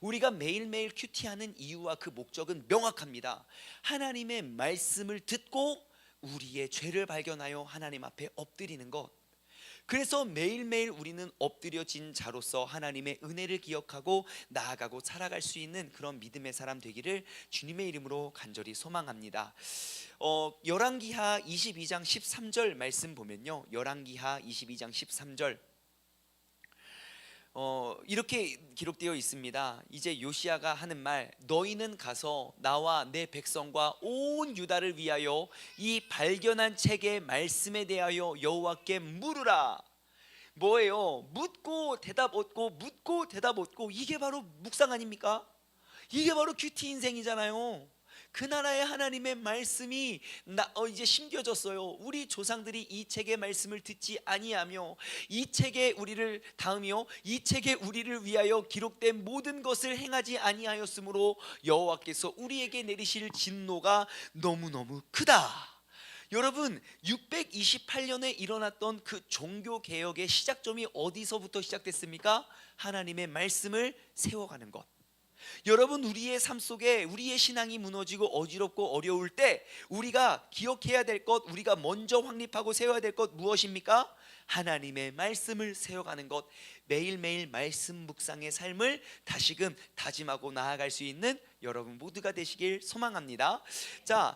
우리가 매일매일 큐티하는 이유와 그 목적은 명확합니다. 하나님의 말씀을 듣고 우리의 죄를 발견하여 하나님 앞에 엎드리는 것. 그래서 매일매일 우리는 엎드려진 자로서 하나님의 은혜를 기억하고 나아가고 살아갈 수 있는 그런 믿음의 사람 되기를 주님의 이름으로 간절히 소망합니다. 열왕기하 22장 13절 말씀 보면요, 열왕기하 22장 13절 이렇게 기록되어 있습니다. 이제 요시야가 하는 말, 너희는 가서 나와 내 백성과 온 유다를 위하여 이 발견한 책의 말씀에 대하여 여호와께 물으라. 뭐예요? 묻고 대답 얻고 묻고 대답 얻고, 이게 바로 묵상 아닙니까? 이게 바로 큐티 인생이잖아요. 그 나라의 하나님의 말씀이 이제 심겨졌어요. 우리 조상들이 이 책의 말씀을 듣지 아니하며 이 책에 우리를 다음이요, 이 책에 우리를 위하여 기록된 모든 것을 행하지 아니하였으므로 여호와께서 우리에게 내리실 진노가 너무너무 크다. 여러분, 628년에 일어났던 그 종교 개혁의 시작점이 어디서부터 시작됐습니까? 하나님의 말씀을 세워가는 것. 여러분, 우리의 삶 속에 우리의 신앙이 무너지고 어지럽고 어려울 때 우리가 기억해야 될 것, 우리가 먼저 확립하고 세워야 될 것 무엇입니까? 하나님의 말씀을 세워가는 것. 매일매일 말씀 묵상의 삶을 다시금 다짐하고 나아갈 수 있는 여러분 모두가 되시길 소망합니다. 자,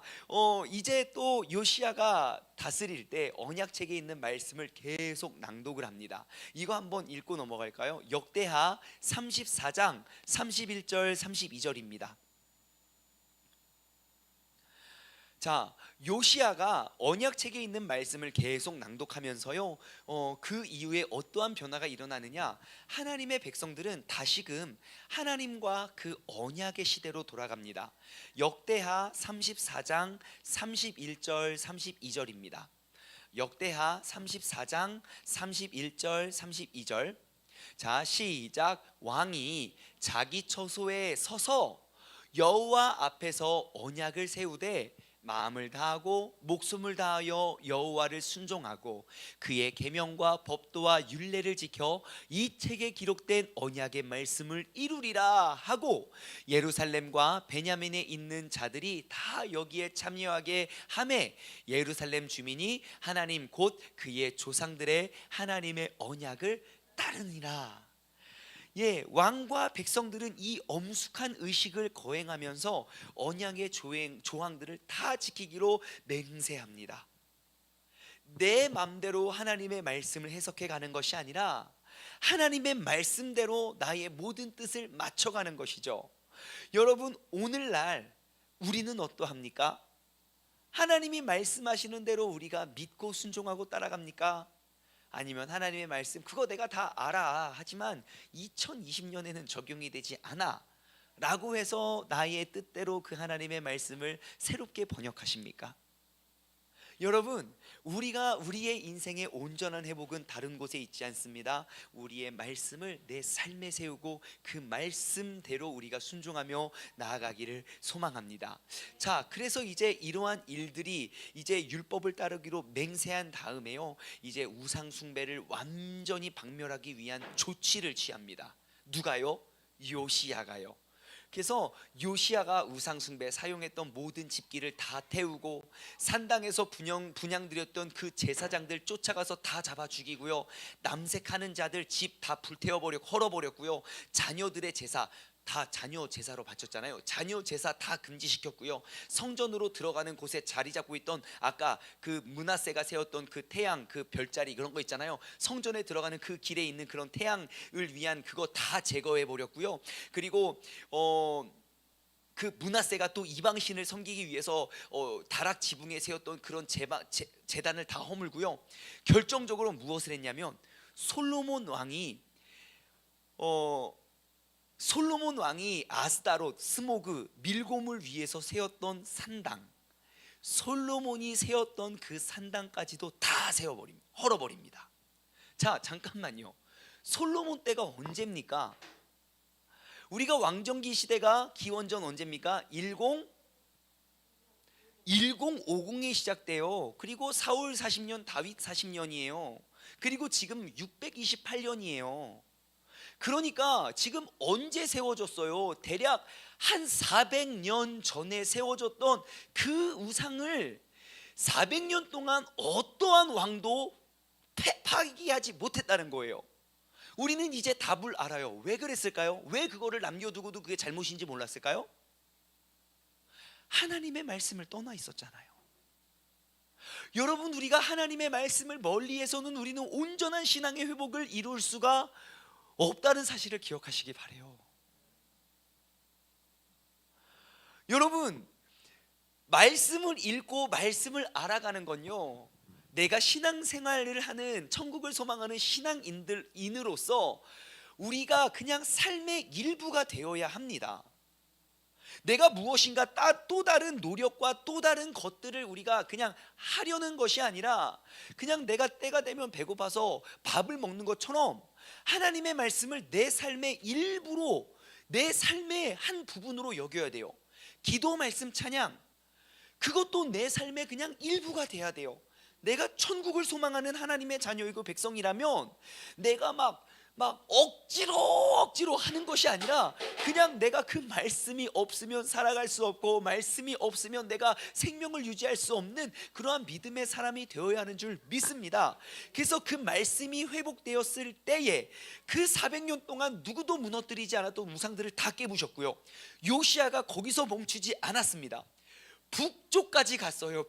이제 또 요시야가 다스릴 때 언약책에 있는 말씀을 계속 낭독을 합니다. 이거 한번 읽고 넘어갈까요? 역대하 34장 31절 32절입니다. 자, 요시야가 언약책에 있는 말씀을 계속 낭독하면서요, 그 이후에 어떠한 변화가 일어나느냐, 하나님의 백성들은 다시금 하나님과 그 언약의 시대로 돌아갑니다. 역대하 34장 31절 32절입니다. 역대하 34장 31절 32절. 자, 시작. 왕이 자기 처소에 서서 여호와 앞에서 언약을 세우되 마음을 다하고 목숨을 다하여 여호와를 순종하고 그의 계명과 법도와 율례를 지켜 이 책에 기록된 언약의 말씀을 이루리라 하고 예루살렘과 베냐민에 있는 자들이 다 여기에 참여하게 하매 예루살렘 주민이 하나님 곧 그의 조상들의 하나님의 언약을 따르니라. 예, 왕과 백성들은 이 엄숙한 의식을 거행하면서 언약의 조항들을 다 지키기로 맹세합니다. 내 맘대로 하나님의 말씀을 해석해 가는 것이 아니라 하나님의 말씀대로 나의 모든 뜻을 맞춰가는 것이죠. 여러분, 오늘날 우리는 어떠합니까? 하나님이 말씀하시는 대로 우리가 믿고 순종하고 따라갑니까? 아니면 하나님의 말씀 그거 내가 다 알아, 하지만 2020년에는 적용이 되지 않아 라고 해서 나의 뜻대로 그 하나님의 말씀을 새롭게 번역하십니까? 여러분, 우리가 우리의 인생의 온전한 회복은 다른 곳에 있지 않습니다. 우리의 말씀을 내 삶에 세우고 그 말씀대로 우리가 순종하며 나아가기를 소망합니다. 자, 그래서 이제 이러한 일들이 이제 율법을 따르기로 맹세한 다음에요, 이제 우상 숭배를 완전히 박멸하기 위한 조치를 취합니다. 누가요? 요시야가요. 그래서 요시야가 우상숭배 사용했던 모든 집기를 다 태우고 산당에서 분향드렸던 그 제사장들 쫓아가서 다 잡아 죽이고요, 남색하는 자들 집 다 헐어버렸고요, 자녀들의 제사 다 자녀 제사로 바쳤잖아요. 자녀 제사 다 금지시켰고요, 성전으로 들어가는 곳에 자리 잡고 있던 아까 그 므낫세가 세웠던 그 태양, 그 별자리 그런 거 있잖아요. 성전에 들어가는 그 길에 있는 그런 태양을 위한 그거 다 제거해 버렸고요. 그리고 그 므낫세가 또 이방신을 섬기기 위해서 다락 지붕에 세웠던 그런 제단을 다 허물고요. 결정적으로 무엇을 했냐면 솔로몬 왕이 아스타롯, 스모그, 밀곰을 위해서 세웠던 산당, 솔로몬이 세웠던 그 산당까지도 다 세워버립니다. 헐어버립니다. 자, 잠깐만요. 솔로몬 때가 언제입니까? 우리가 왕정기 시대가 기원전 언제입니까? 1050이 시작돼요. 그리고 사울 40년, 다윗 40년이에요. 그리고 지금 628년이에요. 그러니까 지금 언제 세워졌어요? 대략 한 400년 전에 세워졌던 그 우상을 400년 동안 어떠한 왕도 파기하지 못했다는 거예요. 우리는 이제 답을 알아요. 왜 그랬을까요? 왜 그거를 남겨두고도 그게 잘못인지 몰랐을까요? 하나님의 말씀을 떠나 있었잖아요. 여러분, 우리가 하나님의 말씀을 멀리해서는 우리는 온전한 신앙의 회복을 이룰 수가 없다는 사실을 기억하시기 바래요. 여러분, 말씀을 읽고 말씀을 알아가는 건요, 내가 신앙생활을 하는, 천국을 소망하는 신앙인으로서 우리가 그냥 삶의 일부가 되어야 합니다. 내가 무엇인가 또 다른 노력과 또 다른 것들을 우리가 그냥 하려는 것이 아니라, 그냥 내가 때가 되면 배고파서 밥을 먹는 것처럼 하나님의 말씀을 내 삶의 일부로, 내 삶의 한 부분으로 여겨야 돼요. 기도, 말씀, 찬양, 그것도 내 삶의 그냥 일부가 돼야 돼요. 내가 천국을 소망하는 하나님의 자녀이고 백성이라면 내가 막 억지로 하는 것이 아니라, 그냥 내가 그 말씀이 없으면 살아갈 수 없고, 말씀이 없으면 내가 생명을 유지할 수 없는 그러한 믿음의 사람이 되어야 하는 줄 믿습니다. 그래서 그 말씀이 회복되었을 때에 그 400년 동안 누구도 무너뜨리지 않았던 우상들을 다 깨부셨고요, 요시야가 거기서 멈추지 않았습니다. 북쪽까지 갔어요.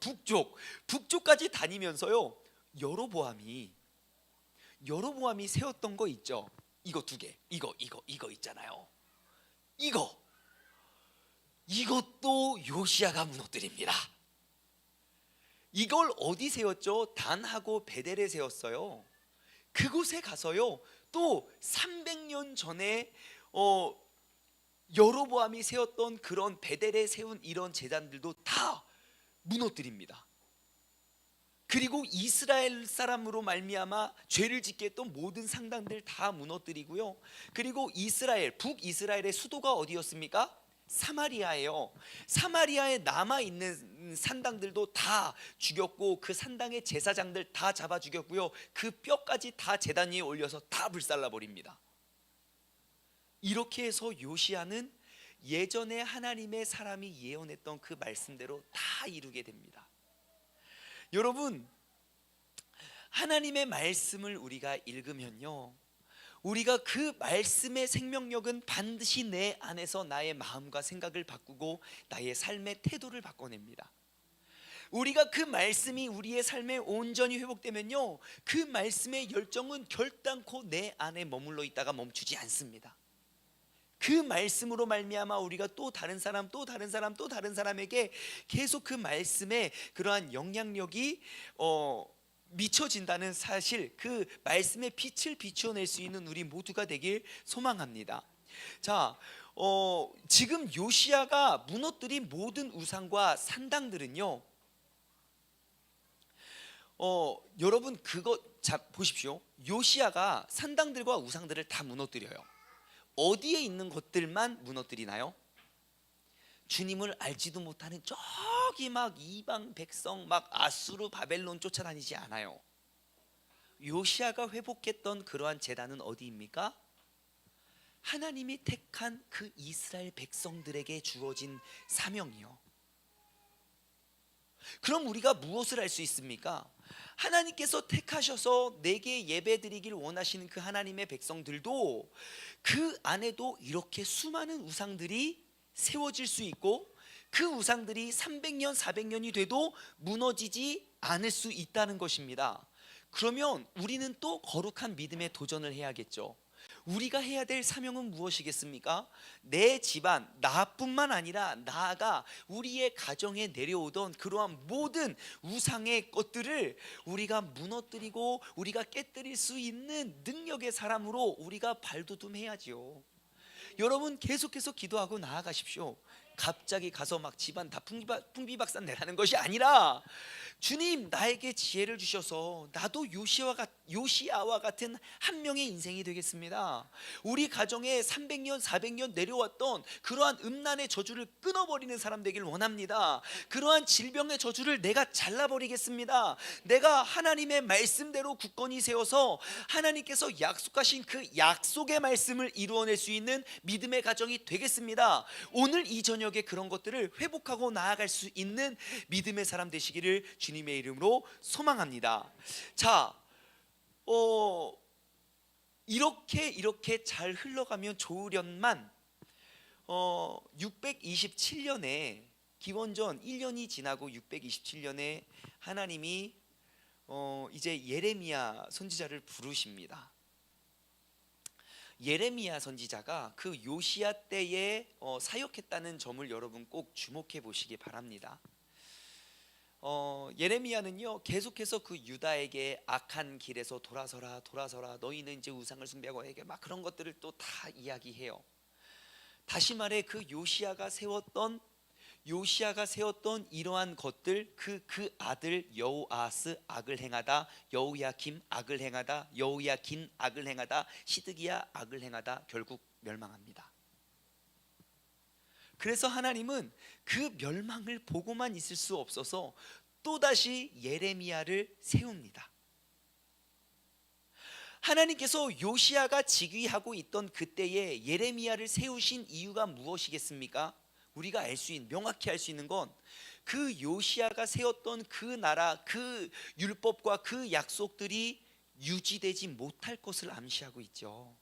북쪽까지 다니면서요, 여로보암이 세웠던 거 있죠. 이거 두 개, 이거 있잖아요. 이것도 요시야가 무너뜨립니다. 이걸 어디 세웠죠? 단하고 베델에 세웠어요. 그곳에 가서요, 또 300년 전에 여로보암이 세웠던 그런 베델에 세운 이런 제단들도 다 무너뜨립니다. 그리고 이스라엘 사람으로 말미암아 죄를 짓게 했던 모든 상당들 다 무너뜨리고요, 그리고 북이스라엘의 수도가 어디였습니까? 사마리아예요. 사마리아에 남아있는 산당들도 다 죽였고, 그 산당의 제사장들 다 잡아 죽였고요, 그 뼈까지 다 제단 위에 올려서 다 불살라 버립니다. 이렇게 해서 요시야는 예전에 하나님의 사람이 예언했던 그 말씀대로 다 이루게 됩니다. 여러분, 하나님의 말씀을 우리가 읽으면요, 우리가 그 말씀의 생명력은 반드시 내 안에서 나의 마음과 생각을 바꾸고 나의 삶의 태도를 바꿔냅니다. 우리가 그 말씀이 우리의 삶에 온전히 회복되면요, 그 말씀의 열정은 결단코 내 안에 머물러 있다가 멈추지 않습니다. 그 말씀으로 말미암아 우리가 또 다른 사람에게 계속 그 말씀에 그러한 영향력이 미쳐진다는 사실, 그 말씀의 빛을 비추어낼 수 있는 우리 모두가 되길 소망합니다. 자, 지금 요시야가 무너뜨린 모든 우상과 산당들은요, 여러분 그거 보십시오. 요시야가 산당들과 우상들을 다 무너뜨려요. 어디에 있는 것들만 무너뜨리나요? 주님을 알지도 못하는 저기 막 이방 백성, 막 아수르 바벨론 쫓아다니지 않아요. 요시야가 회복했던 그러한 제단은 어디입니까? 하나님이 택한 그 이스라엘 백성들에게 주어진 사명이요. 그럼 우리가 무엇을 할 수 있습니까? 하나님께서 택하셔서 내게 예배드리길 원하시는 그 하나님의 백성들도 그 안에도 이렇게 수많은 우상들이 세워질 수 있고, 그 우상들이 300년 400년이 돼도 무너지지 않을 수 있다는 것입니다. 그러면 우리는 또 거룩한 믿음에 도전을 해야겠죠. 우리가 해야 될 사명은 무엇이겠습니까? 내 집안, 나뿐만 아니라 나아가 우리의 가정에 내려오던 그러한 모든 우상의 것들을 우리가 무너뜨리고 우리가 깨뜨릴 수 있는 능력의 사람으로 우리가 발돋움해야지요. 여러분 계속해서 기도하고 나아가십시오. 갑자기 가서 막 집안 다 풍비박산 내라는 것이 아니라, 주님 나에게 지혜를 주셔서 나도 요시아와 같은 한 명의 인생이 되겠습니다. 우리 가정에 300년 400년 내려왔던 그러한 음란의 저주를 끊어버리는 사람 되길 원합니다. 그러한 질병의 저주를 내가 잘라버리겠습니다. 내가 하나님의 말씀대로 굳건히 세워서 하나님께서 약속하신 그 약속의 말씀을 이루어낼 수 있는 믿음의 가정이 되겠습니다. 오늘 이 저녁에 그런 것들을 회복하고 나아갈 수 있는 믿음의 사람 되시기를 주님의 이름으로 소망합니다. 자, 이렇게 잘 흘러가면 좋으련만 627년에 기원전 1년이 지나고 627년에 하나님이 이제 예레미야 선지자를 부르십니다. 예레미야 선지자가 그 요시야 때에 사역했다는 점을 여러분 꼭 주목해 보시기 바랍니다. 예레미야는요 계속해서 그 유다에게 악한 길에서 돌아서라 너희는 이제 우상을 숭배하고 에게 막 그런 것들을 또 다 이야기해요. 다시 말해 그 요시야가 세웠던 이러한 것들, 그 아들 여호아스 악을 행하다, 여호야김 악을 행하다, 여호야긴 악을 행하다, 시드기야 악을 행하다 결국 멸망합니다. 그래서 하나님은 그 멸망을 보고만 있을 수 없어서 또다시 예레미야를 세웁니다. 하나님께서 요시야가 즉위하고 있던 그때에 예레미야를 세우신 이유가 무엇이겠습니까? 우리가 명확히 알 수 있는 건 그 요시야가 세웠던 그 나라, 그 율법과 그 약속들이 유지되지 못할 것을 암시하고 있죠.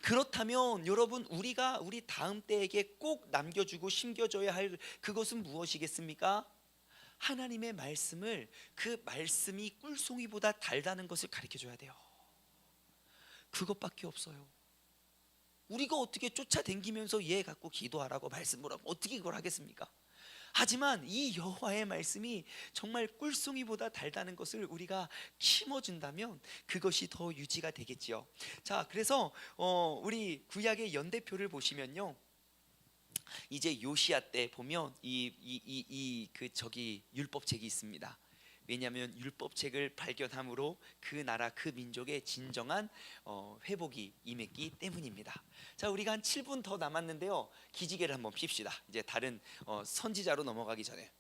그렇다면 여러분 우리가 우리 다음 때에게 꼭 남겨주고 심겨줘야 할 그것은 무엇이겠습니까? 하나님의 말씀을, 그 말씀이 꿀송이보다 달다는 것을 가르쳐줘야 돼요. 그것밖에 없어요. 우리가 어떻게 쫓아다니면서 얘 갖고 기도하라고 말씀을 하고 어떻게 그걸 하겠습니까? 하지만 이 여호와의 말씀이 정말 꿀송이보다 달다는 것을 우리가 심어준다면 그것이 더 유지가 되겠지요. 자, 그래서 우리 구약의 연대표를 보시면요, 이제 요시야 때 보면 저기 율법책이 있습니다. 왜냐하면 율법책을 발견함으로 그 나라 그 민족의 진정한 회복이 임했기 때문입니다. 자, 우리가 한 7분 더 남았는데요, 기지개를 한번 핍시다. 이제 다른 선지자로 넘어가기 전에.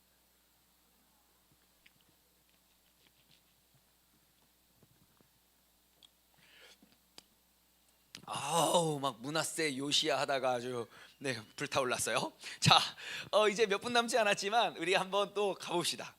아우 막 문하세 요시야 하다가 아주 불타올랐어요. 자, 이제 몇 분 남지 않았지만 우리 한번 또 가봅시다.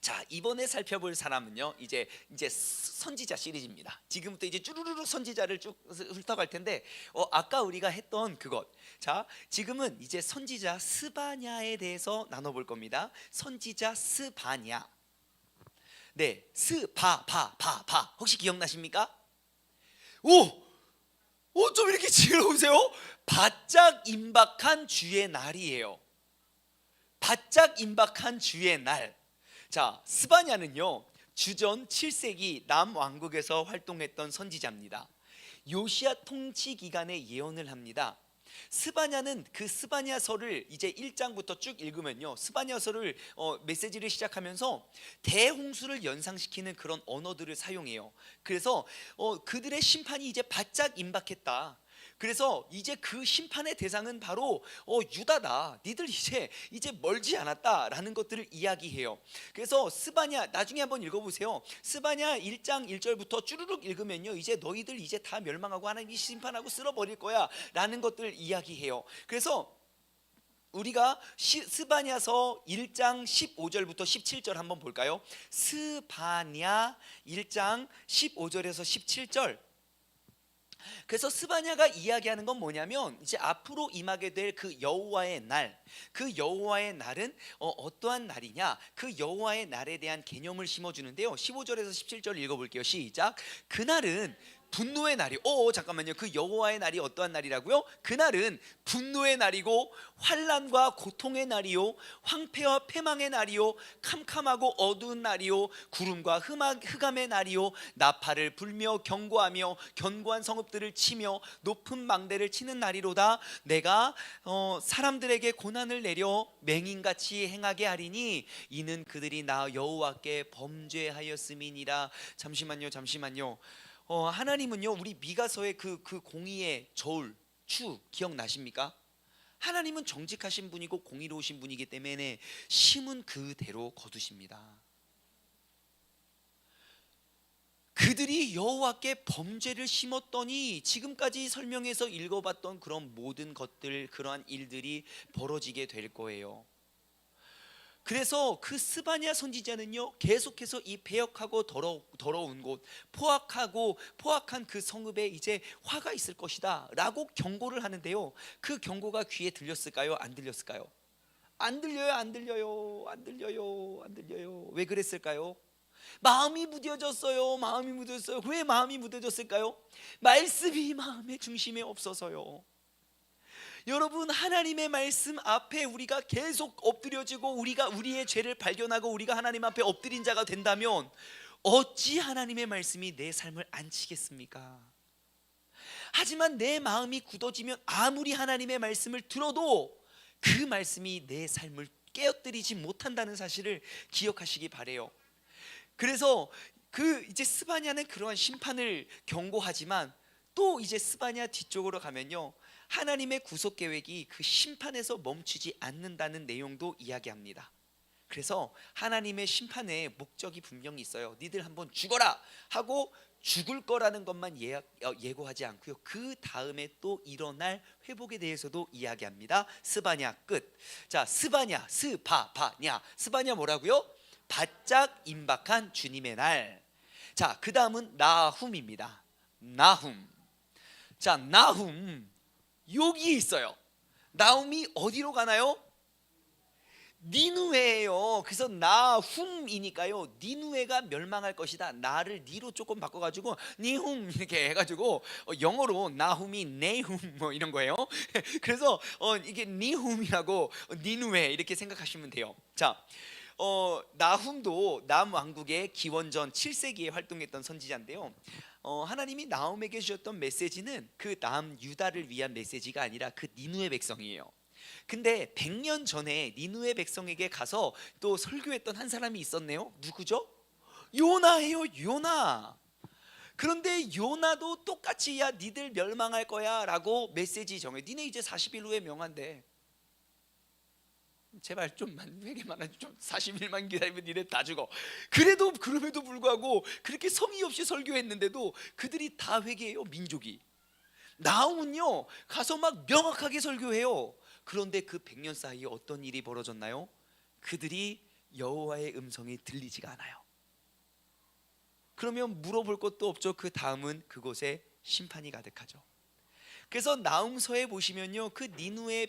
자, 이번에 살펴볼 사람은요 이제 선지자 시리즈입니다. 지금부터 이제 쭈루루루 선지자를 쭉 훑어갈 텐데 아까 우리가 했던 그것, 자 지금은 이제 선지자 스바냐에 대해서 나눠볼 겁니다. 선지자 스바냐. 네, 스바바 혹시 기억나십니까? 좀 이렇게 지혜로우세요? 바짝 임박한 주의 날이에요. 바짝 임박한 주의 날. 자, 스바냐는요 주전 7세기 남왕국에서 활동했던 선지자입니다. 요시야 통치 기간에 예언을 합니다. 스바냐는 그 스바냐서를 이제 1장부터 쭉 읽으면요, 스바냐서를 메시지를 시작하면서 대홍수를 연상시키는 그런 언어들을 사용해요. 그래서 그들의 심판이 이제 바짝 임박했다. 그래서 이제 그 심판의 대상은 바로 유다다. 니들 이제 멀지 않았다라는 것들을 이야기해요. 그래서 스바냐 나중에 한번 읽어보세요. 스바냐 1장 1절부터 쭈르륵 읽으면요, 이제 너희들 이제 다 멸망하고 하나님이 심판하고 쓸어버릴 거야 라는 것들을 이야기해요. 그래서 우리가 스바냐서 1장 15절부터 17절 한번 볼까요? 스바냐 1장 15절에서 17절. 그래서 스바냐가 이야기하는 건 뭐냐면 이제 앞으로 임하게 될 그 여호와의 날, 그 여호와의 날은 어떠한 날이냐, 그 여호와의 날에 대한 개념을 심어주는데요, 15절에서 17절 읽어볼게요. 시작. 그날은 분노의 날이. 잠깐만요. 그 여호와의 날이 어떠한 날이라고요? 그날은 분노의 날이고 환난과 고통의 날이요, 황폐와 패망의 날이요, 캄캄하고 어두운 날이요, 구름과 흑암의 날이요, 나팔을 불며 경고하며 견고한 성읍들을 치며 높은 망대를 치는 날이로다. 내가 사람들에게 고난을 내려 맹인같이 행하게 하리니 이는 그들이 나 여호와께 범죄하였음이니라. 잠시만요. 하나님은요, 우리 미가서의 그 공의의 저울 추 기억나십니까? 하나님은 정직하신 분이고 공의로우신 분이기 때문에 심은 그대로 거두십니다. 그들이 여호와께 범죄를 심었더니 지금까지 설명해서 읽어봤던 그런 모든 것들, 그러한 일들이 벌어지게 될 거예요. 그래서 그 스바냐 선지자는요, 계속해서 이 배역하고 더러운 곳, 포악한 그 성읍에 이제 화가 있을 것이다 라고 경고를 하는데요, 그 경고가 귀에 들렸을까요? 안 들렸을까요? 안 들려요. 왜 그랬을까요? 마음이 무뎌졌어요. 왜 마음이 무뎌졌을까요? 말씀이 마음의 중심에 없어서요. 여러분, 하나님의 말씀 앞에 우리가 계속 엎드려지고 우리가 우리의 죄를 발견하고 우리가 하나님 앞에 엎드린 자가 된다면 어찌 하나님의 말씀이 내 삶을 안치겠습니까? 하지만 내 마음이 굳어지면 아무리 하나님의 말씀을 들어도 그 말씀이 내 삶을 깨어뜨리지 못한다는 사실을 기억하시기 바래요. 그래서 이제 스바냐는 그러한 심판을 경고하지만 또 이제 스바냐 뒤쪽으로 가면요, 하나님의 구속 계획이 그 심판에서 멈추지 않는다는 내용도 이야기합니다. 그래서 하나님의 심판의 목적이 분명히 있어요. 니들 한번 죽어라 하고 죽을 거라는 것만 예고하지 않고요, 그 다음에 또 일어날 회복에 대해서도 이야기합니다. 스바냐 끝. 자, 스바냐 뭐라고요? 바짝 임박한 주님의 날. 자, 그 다음은 나훔입니다. 자, 나훔 여기 있어요. 나훔이 어디로 가나요? 니누에예요. 그래서 나훔이니까요, 니누에가 멸망할 것이다. 나를 니로 조금 바꿔가지고 니훔 이렇게 해가지고 영어로 나훔이 네훔 뭐 이런 거예요. 그래서 이게 니훔이라고 니누에 이렇게 생각하시면 돼요. 자, 나훔도 남왕국의 기원전 7세기에 활동했던 선지자인데요, 하나님이 나훔에게 주셨던 메시지는 그 남유다를 위한 메시지가 아니라 그 니누의 백성이에요. 근데 100년 전에 니누의 백성에게 가서 또 설교했던 한 사람이 있었네요. 누구죠? 요나예요. 요나. 그런데 요나도 똑같이 야 니들 멸망할 거야 라고 메시지 정해. 니네 이제 40일 후에 명한대. 제발 좀만 회개만 하지, 좀 40일만 기다리면 니네 다 죽어. 그럼에도 불구하고 그렇게 성의 없이 설교했는데도 그들이 다 회개해요. 민족이. 나훔은요 가서 막 명확하게 설교해요. 그런데 그 100년 사이에 어떤 일이 벌어졌나요? 그들이 여호와의 음성이 들리지가 않아요. 그러면 물어볼 것도 없죠. 그 다음은 그곳에 심판이 가득하죠. 그래서 나훔서에 보시면요, 그 니누의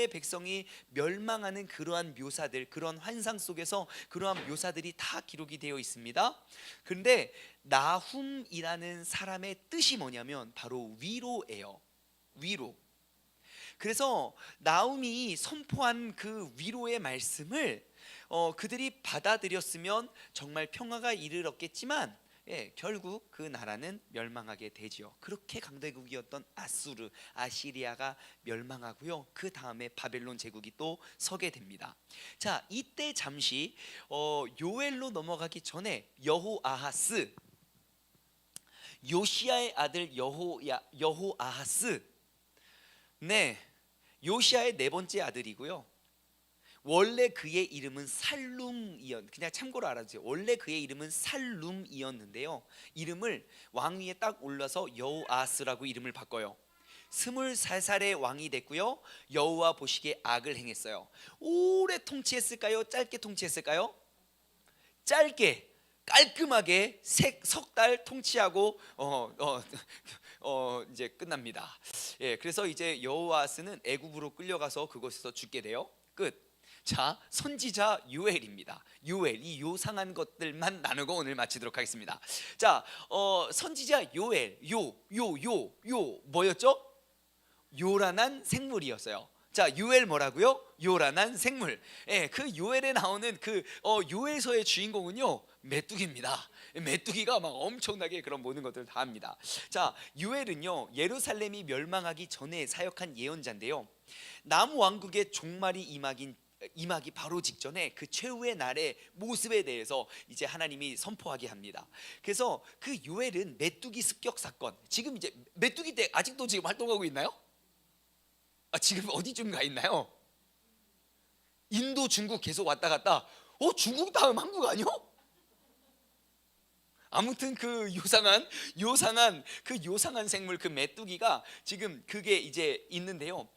백성이 멸망하는 그러한 묘사들, 그런 환상 속에서 그러한 묘사들이 다 기록이 되어 있습니다. 그런데 나훔이라는 사람의 뜻이 뭐냐면 바로 위로예요. 위로. 그래서 나훔이 선포한 그 위로의 말씀을 그들이 받아들였으면 정말 평화가 이르렀겠지만 결국 그 나라는 멸망하게 되지요. 그렇게 강대국이었던 아시리아가 멸망하고요, 그 다음에 바벨론 제국이 또 서게 됩니다. 자, 이때 잠시 요엘로 넘어가기 전에 여호아하스, 요시야의 아들 여호아하스, 요시야의 네 번째 아들이고요, 원래 그의 이름은 그냥 참고로 알아주세요. 원래 그의 이름은 살룸이었는데요, 이름을 왕위에 딱 올라서 여호아스라고 이름을 바꿔요. 23살의 왕이 됐고요, 여호와 보시기에 악을 행했어요. 오래 통치했을까요? 짧게 통치했을까요? 짧게 깔끔하게 석 달 통치하고 이제 끝납니다. 그래서 이제 여호아스는 애굽으로 끌려가서 그곳에서 죽게 돼요. 끝. 자, 선지자 요엘입니다. 요엘, 이 요상한 것들만 나누고 오늘 마치도록 하겠습니다. 자, 선지자 요엘, 요 뭐였죠? 요란한 생물이었어요. 자, 요엘 뭐라고요? 요란한 생물. 예, 그 요엘에 나오는 그 요엘서의 주인공은요, 메뚜기입니다. 메뚜기가 막 엄청나게 그런 모든 것들을 다 합니다. 자, 요엘은요, 예루살렘이 멸망하기 전에 사역한 예언자인데요, 남왕국의 종말이 임하기 바로 직전에 그 최후의 날의 모습에 대해서 이제 하나님이 선포하게 합니다. 그래서 그 요엘은 메뚜기 습격 사건, 지금 이제 메뚜기 때 아직도 지금 활동하고 있나요? 지금 어디쯤 가 있나요? 인도, 중국 계속 왔다 갔다. 중국 다음 한국 아니요? 아무튼 그 요상한 생물, 그 메뚜기가 지금 그게 이제 있는데요.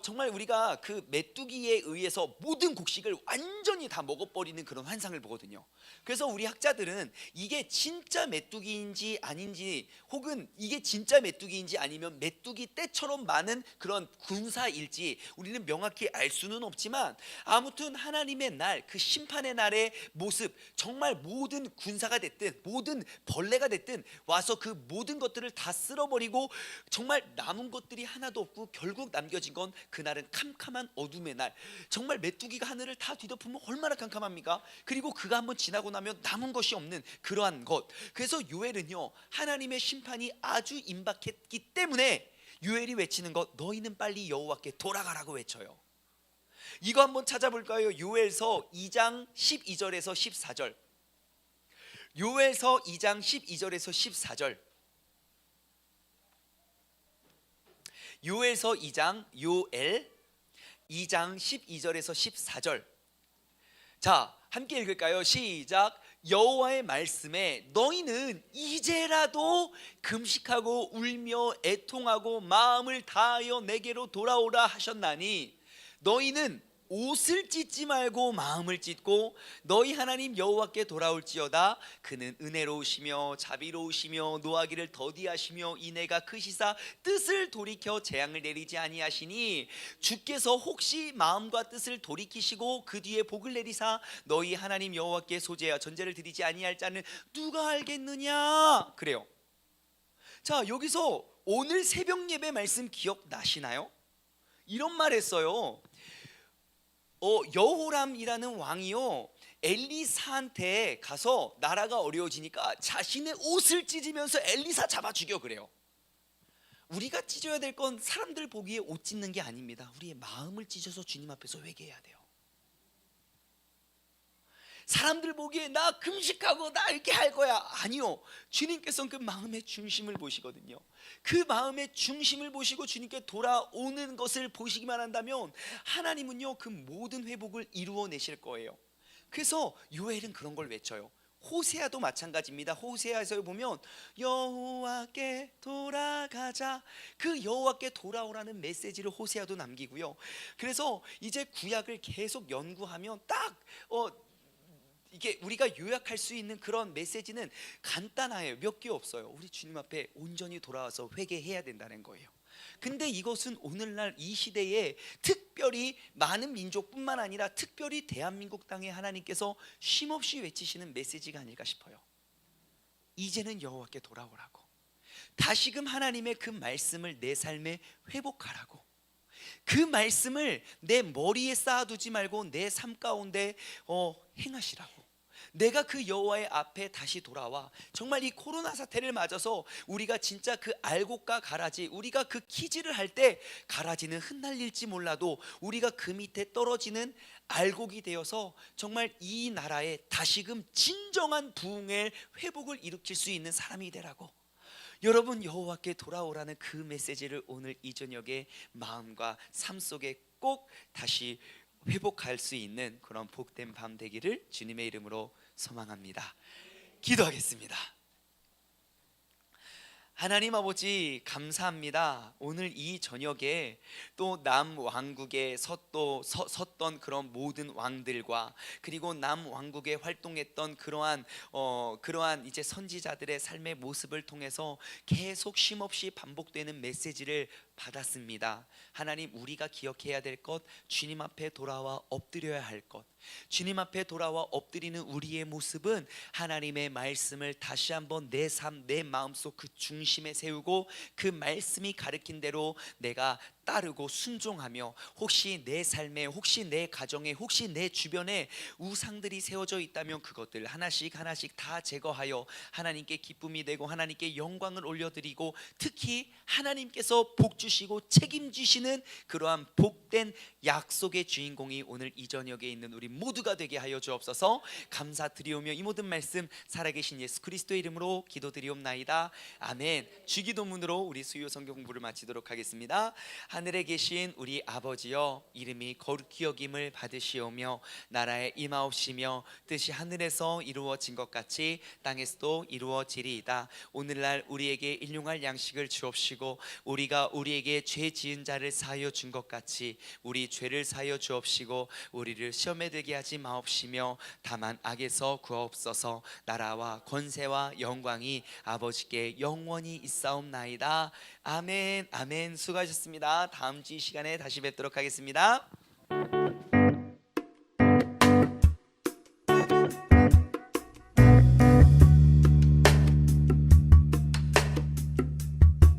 정말 우리가 그 메뚜기에 의해서 모든 곡식을 완전히 다 먹어버리는 그런 환상을 보거든요. 그래서 우리 학자들은 이게 진짜 메뚜기인지 아닌지, 혹은 이게 진짜 메뚜기인지 아니면 메뚜기 때처럼 많은 그런 군사일지 우리는 명확히 알 수는 없지만, 아무튼 하나님의 날, 그 심판의 날의 모습, 정말 모든 군사가 됐든 모든 벌레가 됐든 와서 그 모든 것들을 다 쓸어버리고 정말 남은 것들이 하나도 없고 결국 남겨진 건 그날은 캄캄한 어둠의 날. 정말 메뚜기가 하늘을 다 뒤덮으면 얼마나 캄캄합니까? 그리고 그가 한번 지나고 나면 남은 것이 없는 그러한 것. 그래서 요엘은요, 하나님의 심판이 아주 임박했기 때문에 요엘이 외치는 것, 너희는 빨리 여호와께 돌아가라고 외쳐요. 이거 한번 찾아볼까요? 요엘서 2장 12절에서 14절. 요엘서 2장 12절에서 14절. 요엘서 2장, 요엘 2장 12절에서 14절. 자, 함께 읽을까요? 시작. 여호와의 말씀에 너희는 이제라도 금식하고 울며 애통하고 마음을 다하여 내게로 돌아오라 하셨나니, 너희는 옷을 찢지 말고 마음을 찢고 너희 하나님 여호와께 돌아올지어다. 그는 은혜로우시며 자비로우시며 노하기를 더디하시며 인애가 크시사 뜻을 돌이켜 재앙을 내리지 아니하시니, 주께서 혹시 마음과 뜻을 돌이키시고 그 뒤에 복을 내리사 너희 하나님 여호와께 소재와 전제를 드리지 아니할 자는 누가 알겠느냐. 그래요. 자, 여기서 오늘 새벽 예배 말씀 기억나시나요? 이런 말 했어요. 여호람이라는 왕이요, 엘리사한테 가서 나라가 어려워지니까 자신의 옷을 찢으면서 엘리사 잡아 죽여 그래요. 우리가 찢어야 될 건 사람들 보기에 옷 찢는 게 아닙니다. 우리의 마음을 찢어서 주님 앞에서 회개해야 돼요. 사람들 보기에 나 금식하고 나 이렇게 할 거야, 아니요. 주님께서는 그 마음의 중심을 보시거든요. 그 마음의 중심을 보시고 주님께 돌아오는 것을 보시기만 한다면 하나님은요, 그 모든 회복을 이루어내실 거예요. 그래서 요엘은 그런 걸 외쳐요. 호세아도 마찬가지입니다. 호세아에서 보면 여호와께 돌아가자, 그 여호와께 돌아오라는 메시지를 호세아도 남기고요. 그래서 이제 구약을 계속 연구하면 딱 이게 우리가 요약할 수 있는 그런 메시지는 간단해요. 몇 개 없어요. 우리 주님 앞에 온전히 돌아와서 회개해야 된다는 거예요. 근데 이것은 오늘날 이 시대에 특별히 많은 민족뿐만 아니라 특별히 대한민국 땅에 하나님께서 쉼없이 외치시는 메시지가 아닐까 싶어요. 이제는 여호와께 돌아오라고, 다시금 하나님의 그 말씀을 내 삶에 회복하라고, 그 말씀을 내 머리에 쌓아두지 말고 내 삶 가운데 행하시라고. 내가 그 여호와의 앞에 다시 돌아와 정말 이 코로나 사태를 맞아서 우리가 진짜 그 알곡과 가라지, 우리가 그 키질을 할 때 가라지는 흩날릴지 몰라도 우리가 그 밑에 떨어지는 알곡이 되어서 정말 이 나라에 다시금 진정한 부흥의 회복을 일으킬 수 있는 사람이 되라고. 여러분, 여호와께 돌아오라는 그 메시지를 오늘 이 저녁에 마음과 삶 속에 꼭 다시 회복할 수 있는 그런 복된 밤 되기를 주님의 이름으로 소망합니다. 기도하겠습니다. 하나님 아버지, 감사합니다. 오늘 이 저녁에 또 남왕국에 섰던 그런 모든 왕들과, 그리고 남왕국에 활동했던 그러한 이제 선지자들의 삶의 모습을 통해서 계속 쉼없이 반복되는 메시지를 받았습니다. 하나님, 우리가 기억해야 될 것, 주님 앞에 돌아와 엎드려야 할 것, 주님 앞에 돌아와 엎드리는 우리의 모습은 하나님의 말씀을 다시 한번 내 삶, 내 마음속 그 중심에 세우고 그 말씀이 가르친 대로 내가 따르고 순종하며, 혹시 내 삶에, 혹시 내 가정에, 혹시 내 주변에 우상들이 세워져 있다면 그것들 하나씩 하나씩 다 제거하여 하나님께 기쁨이 되고 하나님께 영광을 올려드리고, 특히 하나님께서 복 주시고 책임지시는 그러한 복된 약속의 주인공이 오늘 이 저녁에 있는 우리 모두가 되게 하여 주옵소서. 감사드리오며 이 모든 말씀 살아계신 예수 그리스도의 이름으로 기도드리옵나이다. 아멘. 주기도문으로 우리 수요 성경 공부를 마치도록 하겠습니다. 하늘에 계신 우리 아버지여, 이름이 거룩히 여김을 받으시오며 나라에 임하옵시며 뜻이 하늘에서 이루어진 것 같이 땅에서도 이루어지리이다. 오늘날 우리에게 일용할 양식을 주옵시고 우리가 우리에게 죄 지은 자를 사하여 준 것 같이 우리 죄를 사하여 주옵시고 우리를 시험에 들게 하지 마옵시며 다만 악에서 구하옵소서. 나라와 권세와 영광이 아버지께 영원히 있사옵나이다. 아멘. 아멘. 수고하셨습니다. 다음 주 이 시간에 다시 뵙도록 하겠습니다.